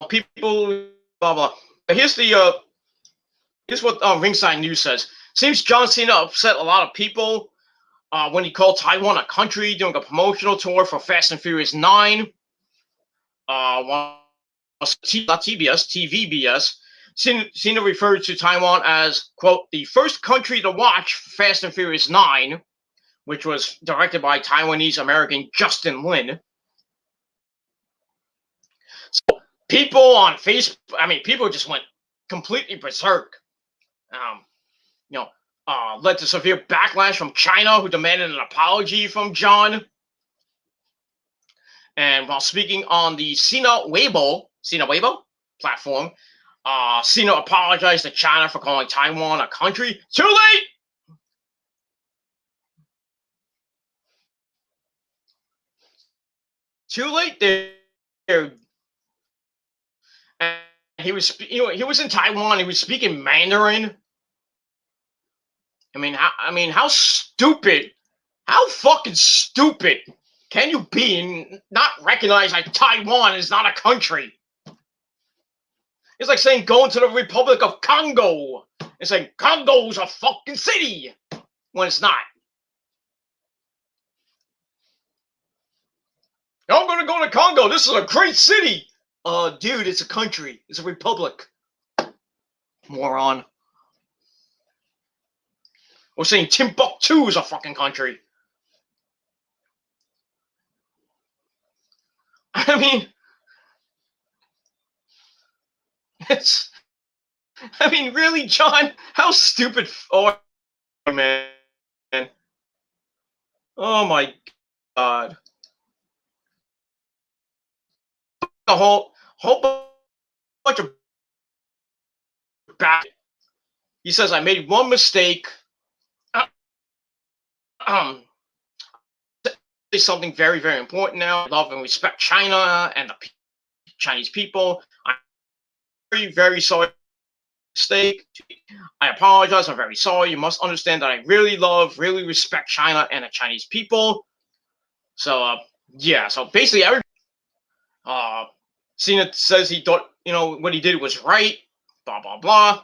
People, blah, blah. here's what Ringside News says. Seems John Cena upset a lot of people when he called Taiwan a country during a promotional tour for Fast and Furious 9. TVBS. Cena referred to Taiwan as, quote, the first country to watch Fast and Furious 9, which was directed by Taiwanese-American Justin Lin. So people on Facebook, people just went completely berserk. Led to severe backlash from China, who demanded an apology from John. And while speaking on the Sina Weibo platform, Cena apologized to China for calling Taiwan a country. Too late! Too late there. And he was in Taiwan. He was speaking Mandarin. How stupid, how fucking stupid can you be and not recognize that Taiwan is not a country? It's like saying going to the Republic of Congo and saying Congo's a fucking city when it's not. I'm gonna go to Congo. This is a great city. Dude, it's a country. It's a republic. Moron. We're saying Timbuktu is a fucking country. Really, John? How stupid? Oh, man. Oh, my God. A whole bunch of bad. He says, I made one mistake. Something very, very important now. I love and respect China and the Chinese people. I'm very, very sorry. Mistake. I apologize. I'm very sorry. You must understand that I really love, really respect China and the Chinese people. So, yeah. So basically, Cena says he thought, what he did was right. Blah blah blah.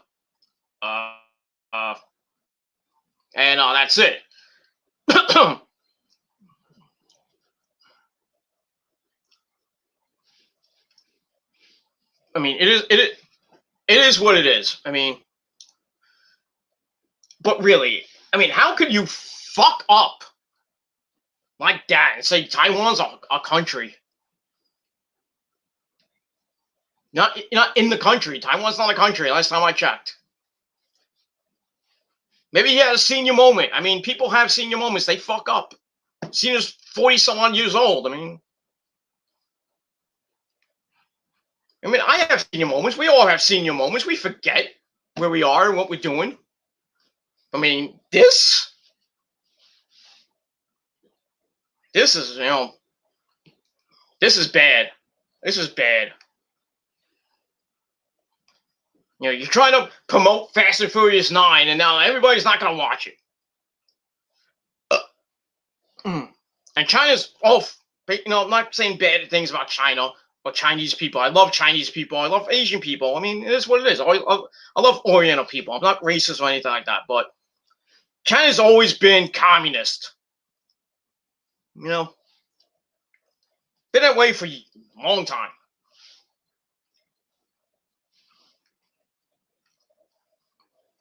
And that's it. It is what it is. But really, how could you fuck up like that and say Taiwan's a country? Not in the country. Taiwan's not a country. Last time I checked. Maybe he had a senior moment. People have senior moments. They fuck up. Cena's 40-some-odd years old. I have senior moments. We all have senior moments. We forget where we are and what we're doing. This is, this is bad. This is bad. You're trying to promote Fast and Furious 9, and now everybody's not going to watch it. And China's off. I'm not saying bad things about China or Chinese people. I love Chinese people. I love Asian people. It is what it is. I love Oriental people. I'm not racist or anything like that, but China's always been communist. Been that way for a long time.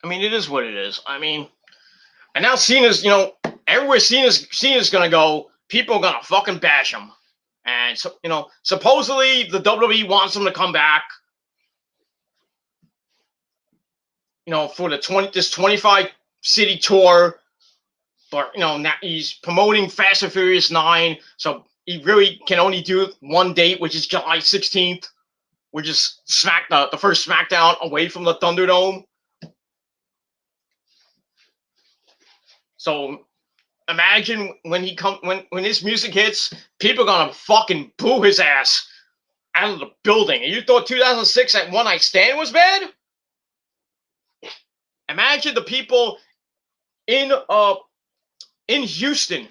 It is what it is. And now Cena's, everywhere Cena's gonna go, people are gonna fucking bash him. And so, supposedly the WWE wants him to come back. For this 25 city tour. But now he's promoting Fast and Furious 9, so he really can only do one date, which is July 16th, which is the first SmackDown away from the Thunderdome. So imagine when his music hits, people are gonna fucking boo his ass out of the building. And you thought 2006 at One Night Stand was bad? Imagine the people in Houston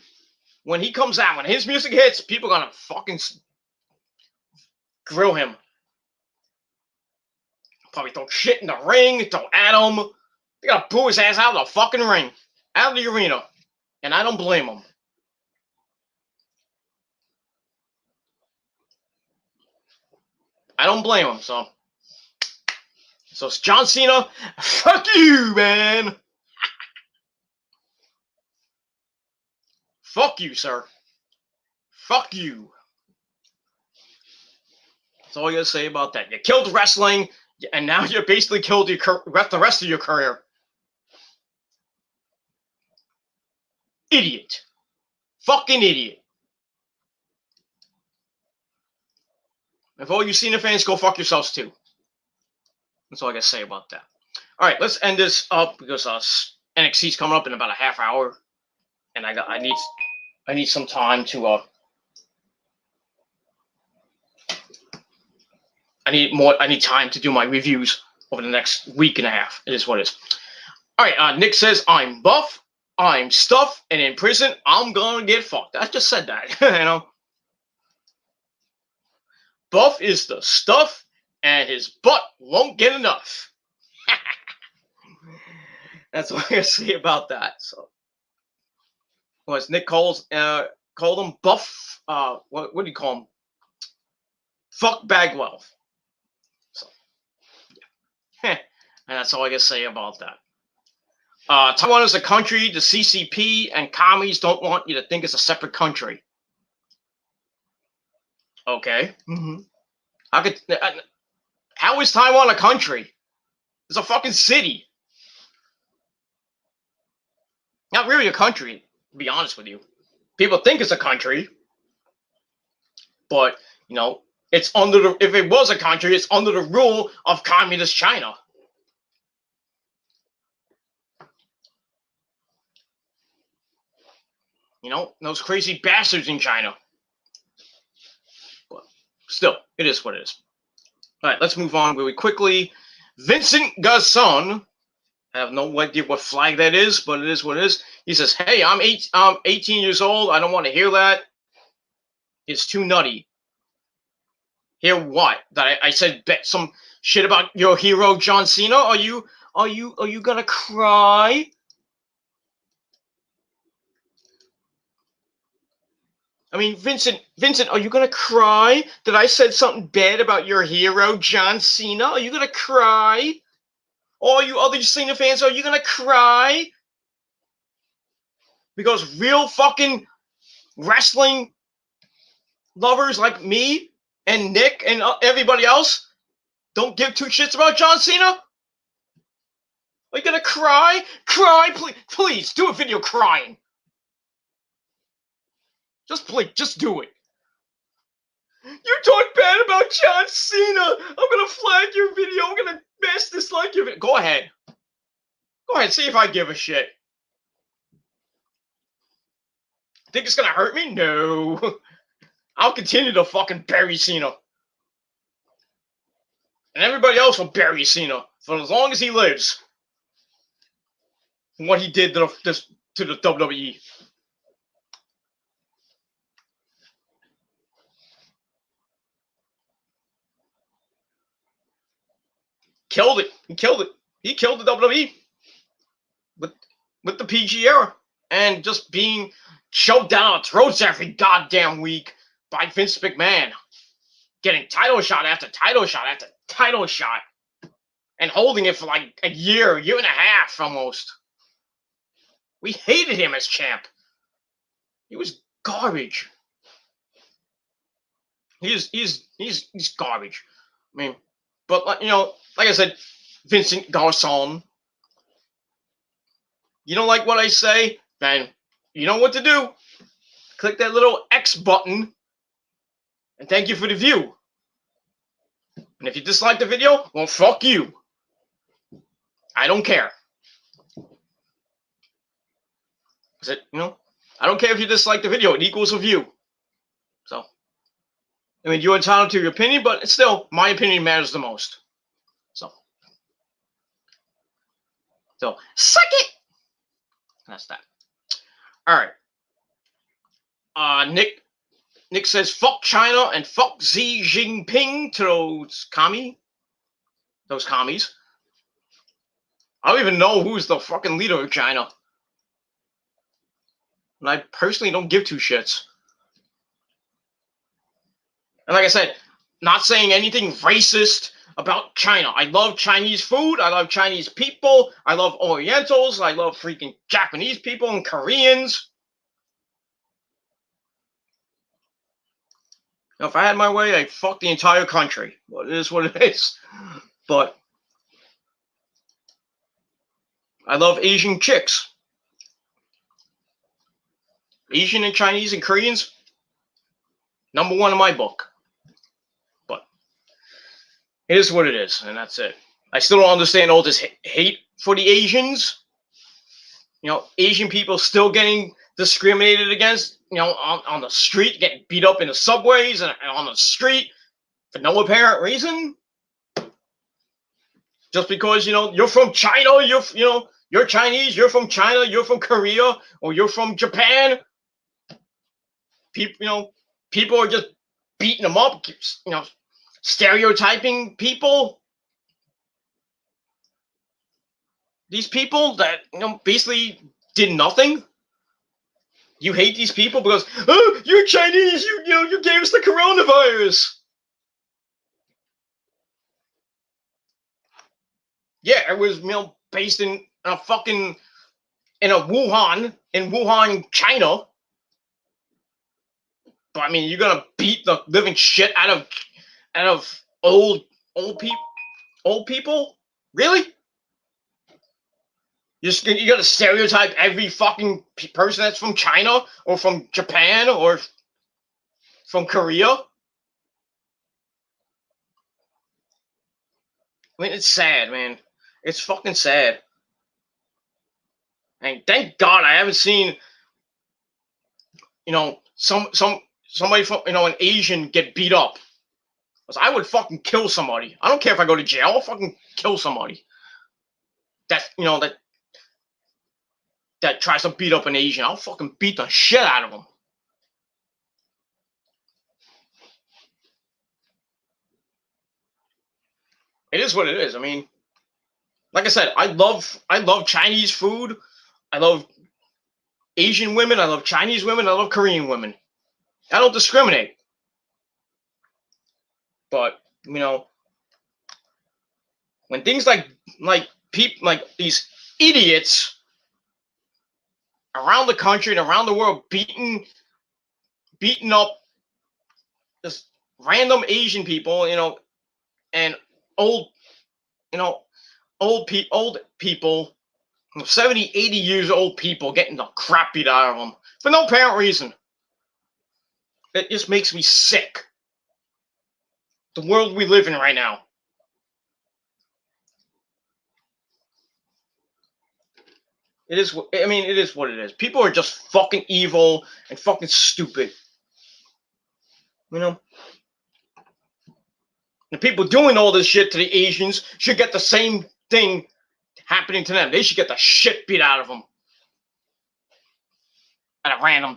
when he comes out, when his music hits, people are gonna fucking grill him. Probably throw shit in the ring, throw at him. They gotta boo his ass out of the fucking ring, out of the arena. And I don't blame him. I don't blame him, so it's John Cena. Fuck you, man. Fuck you, sir. Fuck you. That's all I gotta say about that. You killed wrestling, and now you basically killed the rest of your career. Idiot. Fucking idiot. If all you Cena fans, go fuck yourselves too. That's all I gotta say about that. All right, let's end this up because NXT's coming up in about a half hour, and I need some time to I need time to do my reviews over the next week and a half. It is what it is. All right, Nick says I'm buff, I'm stuff, and in prison I'm gonna get fucked. I just said that, you know. Buff is the stuff, and his butt won't get enough. That's what I gotta say about that. So, was Nick called him Buff? What do you call him? Fuck Bagwell. So, yeah. And that's all I gotta say about that. Taiwan is a country. The CCP and commies don't want you to think it's a separate country. Okay. Mm-hmm. How is Taiwan a country? It's a fucking city. Not really a country, to be honest with you. People think it's a country, but you know, it's under if it was a country, it's under the rule of communist China. You know, those crazy bastards in China. But still, it is what it is. All right, let's move on really quickly. Vincent Gasson. I have no idea what flag that is, but it is what it is. He says, hey, I'm 18 years old. I don't want to hear that. It's too nutty. Hear what? That I said some shit about your hero, John Cena? Are you gonna cry? I mean, Vincent, are you gonna cry that I said something bad about your hero, John Cena? Are you gonna cry? All you other Cena fans, are you gonna cry? Because real fucking wrestling lovers like me and Nick and everybody else don't give two shits about John Cena? Are you gonna cry? Cry, please do a video crying. Just do it. You talk bad about John Cena. I'm gonna flag your video. I'm gonna mass dislike your video. Go ahead. See if I give a shit. Think it's gonna hurt me? No. I'll continue to fucking bury Cena. And everybody else will bury Cena for as long as he lives. What he did to the WWE. Killed it. He killed it. He killed the WWE with the PG era and just being shoved down our throats every goddamn week by Vince McMahon, getting title shot after title shot after title shot, and holding it for like a year and a half almost. We hated him as champ. He was garbage. He's garbage. I mean, but you know, like I said, Vincent Garçon. You don't like what I say? Then you know what to do. Click that little X button. And thank you for the view. And if you dislike the video, well, fuck you. I don't care. You know, I don't care if you dislike the video. It equals a view. So, I mean, you're entitled to your opinion, but still, my opinion matters the most. So suck it. That's that. All right. Nick says, fuck China and fuck Xi Jinping to those commie. those commies. I don't even know who's the fucking leader of China. And I personally don't give two shits. And like I said, not saying anything racist about China. I love Chinese food. I love Chinese people. I love Orientals. I love freaking Japanese people and Koreans. Now, if I had my way, I'd fuck the entire country. Well, it is what it is. But I love Asian chicks. Asian and Chinese and Koreans, #1 in my book. But it is what it is, and that's it. I still don't understand all this hate for the Asians. You know, Asian people still getting discriminated against, you know, on the street, getting beat up in the subways and on the street for no apparent reason. Just because, you know, you're from China, you're Chinese, you're from China, you're from Korea, or you're from Japan. People are just beating them up, you know, stereotyping people. These people that, you know, basically did nothing. You hate these people because, oh, you're Chinese, you gave us the coronavirus. Yeah, it was, you know, based in Wuhan, China. But I mean, you're gonna beat the living shit out of old people? Really? You're gonna stereotype every fucking person that's from China or from Japan or from Korea? I mean, it's sad, man. It's fucking sad. And thank God I haven't seen, you know, somebody from, you know, an Asian get beat up. Because I would fucking kill somebody. I don't care if I go to jail. I'll fucking kill somebody that, you know, that tries to beat up an Asian. I'll fucking beat the shit out of them. It is what it is. I mean, like I said, I love Chinese food. I love Asian women. I love Chinese women. I love Korean women. I don't discriminate. But, you know, when things like these idiots around the country and around the world beating up just random Asian people, you know, and old people, 70, 80 years old people getting the crap beat out of them for no apparent reason. It just makes me sick. The world we live in right now. It is what it is. People are just fucking evil and fucking stupid. You know? The people doing all this shit to the Asians should get the same thing happening to them. They should get the shit beat out of them at a random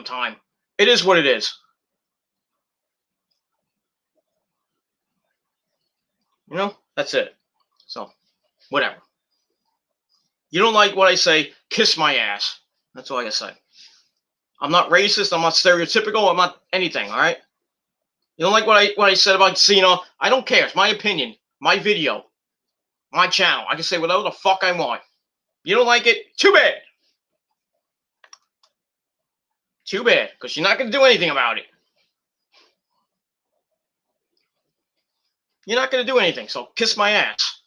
time. It is what it is. You know, that's it. So, whatever. You don't like what I say, kiss my ass. That's all I can say. I'm not racist. I'm not stereotypical. I'm not anything. All right. You don't like what I said about Cena? I don't care. It's my opinion, my video, my channel. I can say whatever the fuck I want. You don't like it? Too bad. Too bad, because you're not going to do anything about it. You're not going to do anything, so kiss my ass.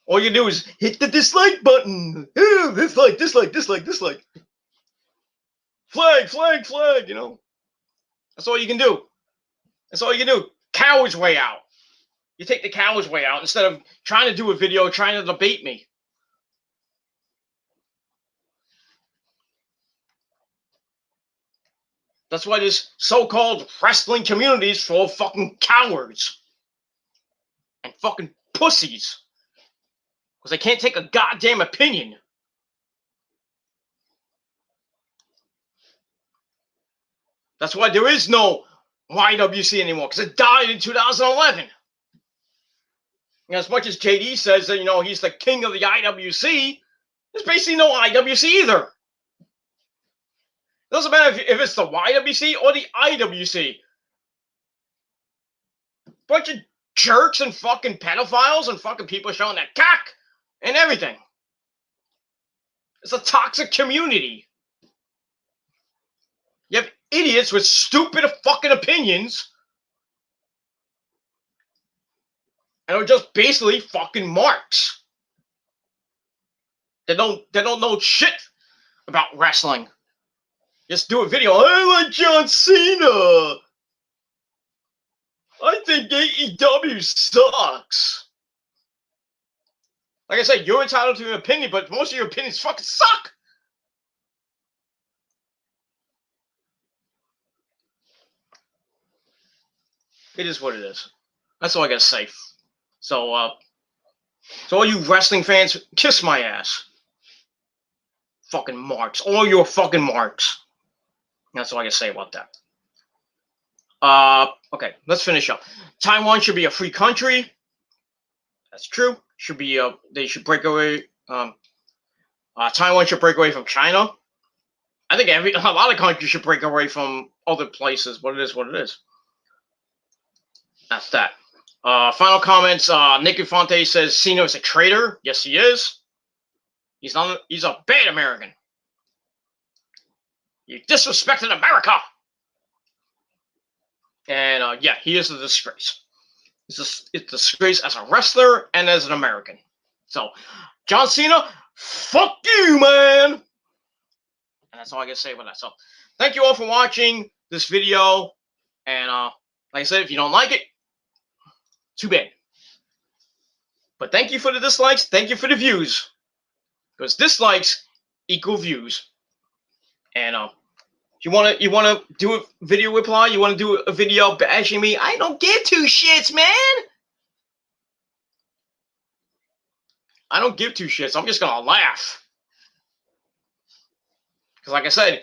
All you do is hit the dislike button. Dislike. Flag, you know. That's all you can do. That's all you can do. Coward's way out. You take the coward's way out instead of trying to do a video, trying to debate me. That's why this so-called wrestling community is full of fucking cowards. And fucking pussies. Because they can't take a goddamn opinion. That's why there is no YWC anymore, because it died in 2011. As much as JD says that, he's the king of the IWC, there's basically no IWC either. It doesn't matter if it's the YWC or the IWC. Bunch of jerks and fucking pedophiles and fucking people showing their cock and everything. It's a toxic community. You have idiots with stupid fucking opinions. And are just basically fucking marks. They don't know shit about wrestling. Just do a video. I like John Cena. I think AEW sucks. Like I said, you're entitled to an opinion, but most of your opinions fucking suck. It is what it is. That's all I gotta say. So all you wrestling fans, kiss my ass. Fucking marks. All your fucking marks. That's all I gotta say about that. Okay, let's finish up. Taiwan should be a free country. That's true. Should be they should break away. Taiwan should break away from China. I think a lot of countries should break away from other places, but it is what it is. That's that. Final comments. Nick Infante says Cena is a traitor. Yes, he is. He's not. He's a bad American. You disrespected America. And yeah, he is a disgrace. It's a disgrace as a wrestler and as an American. So, John Cena, fuck you, man. And that's all I gotta say about that. So, thank you all for watching this video. And like I said, if you don't like it, too bad. But thank you for the dislikes. Thank you for the views. Because dislikes equal views. And you wanna do a video reply? You wanna do a video bashing me? I don't give two shits, man. I don't give two shits. I'm just gonna laugh. Because like I said,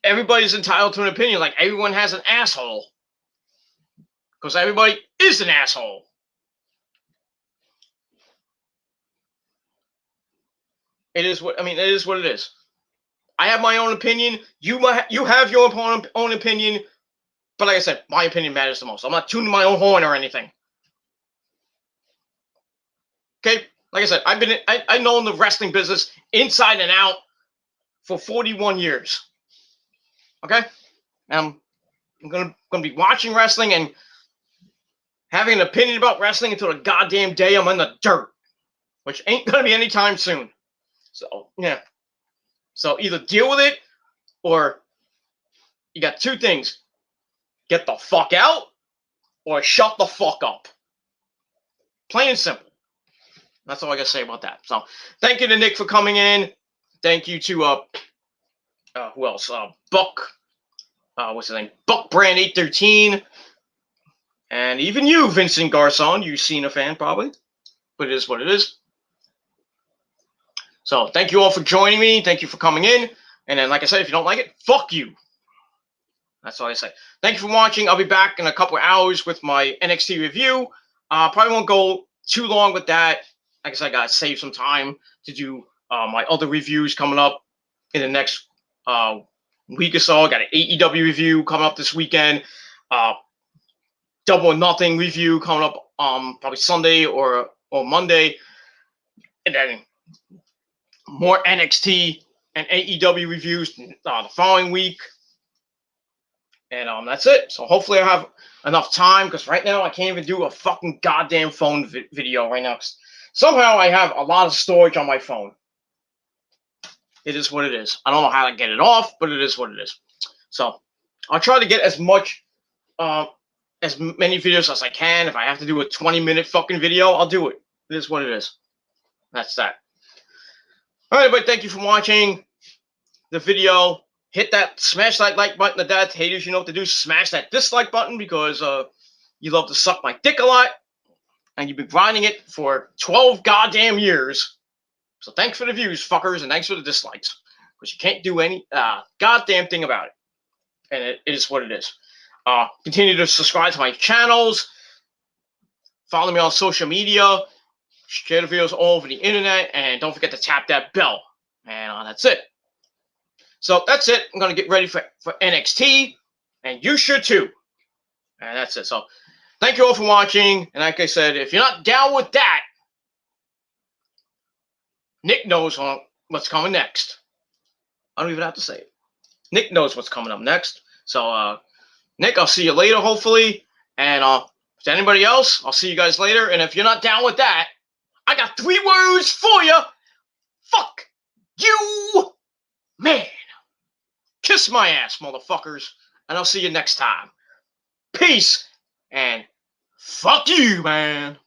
everybody's entitled to an opinion. Like everyone has an asshole. Because everybody is an asshole. It is what it is what it is. I have my own opinion. You have your own opinion. But like I said, my opinion matters the most. I'm not tuning my own horn or anything. Okay? Like I said, I've known the wrestling business inside and out for 41 years. Okay? I'm gonna be watching wrestling and having an opinion about wrestling until the goddamn day I'm in the dirt. Which ain't gonna be anytime soon. So, yeah. So either deal with it, or you got two things. Get the fuck out, or shut the fuck up. Plain and simple. That's all I gotta say about that. So thank you to Nick for coming in. Thank you to who else? Buck. What's his name? Buck Brand 813. And even you, Vincent Garcon. You've seen a fan probably. But it is what it is. So thank you all for joining me. Thank you for coming in. And then, like I said, if you don't like it, fuck you. That's all I say. Thank you for watching. I'll be back in a couple of hours with my NXT review. Probably won't go too long with that. Like I said, I got to save some time to do my other reviews coming up in the next week or so. I got an AEW review coming up this weekend. Double or Nothing review coming up probably Sunday or Monday. And then more NXT and AEW reviews the following week. And that's it. So hopefully I have enough time, because right now I can't even do a fucking goddamn phone video right now. Somehow I have a lot of storage on my phone. It is what it is. I don't know how to get it off, but it is what it is. So I'll try to get as many videos as I can. If I have to do a 20-minute fucking video, I'll do it. It is what it is. That's that. All right, everybody, thank you for watching the video. Smash that like button. The haters, you know what to do. Smash that dislike button, because you love to suck my dick a lot, and you've been grinding it for 12 goddamn years. So thanks for the views, fuckers, and thanks for the dislikes, because you can't do any goddamn thing about it. And it is what it is. Continue to subscribe to my channels. Follow me on social media. Share the videos all over the internet. And don't forget to tap that bell. And that's it. So that's it. I'm going to get ready for NXT. And you should too. And that's it. So thank you all for watching. And like I said, if you're not down with that, Nick knows what's coming next. I don't even have to say it. Nick knows what's coming up next. So, Nick, I'll see you later, hopefully. And to anybody else, I'll see you guys later. And if you're not down with that, I got 3 words for you. Fuck you, man. Kiss my ass, motherfuckers. And I'll see you next time. Peace and fuck you, man.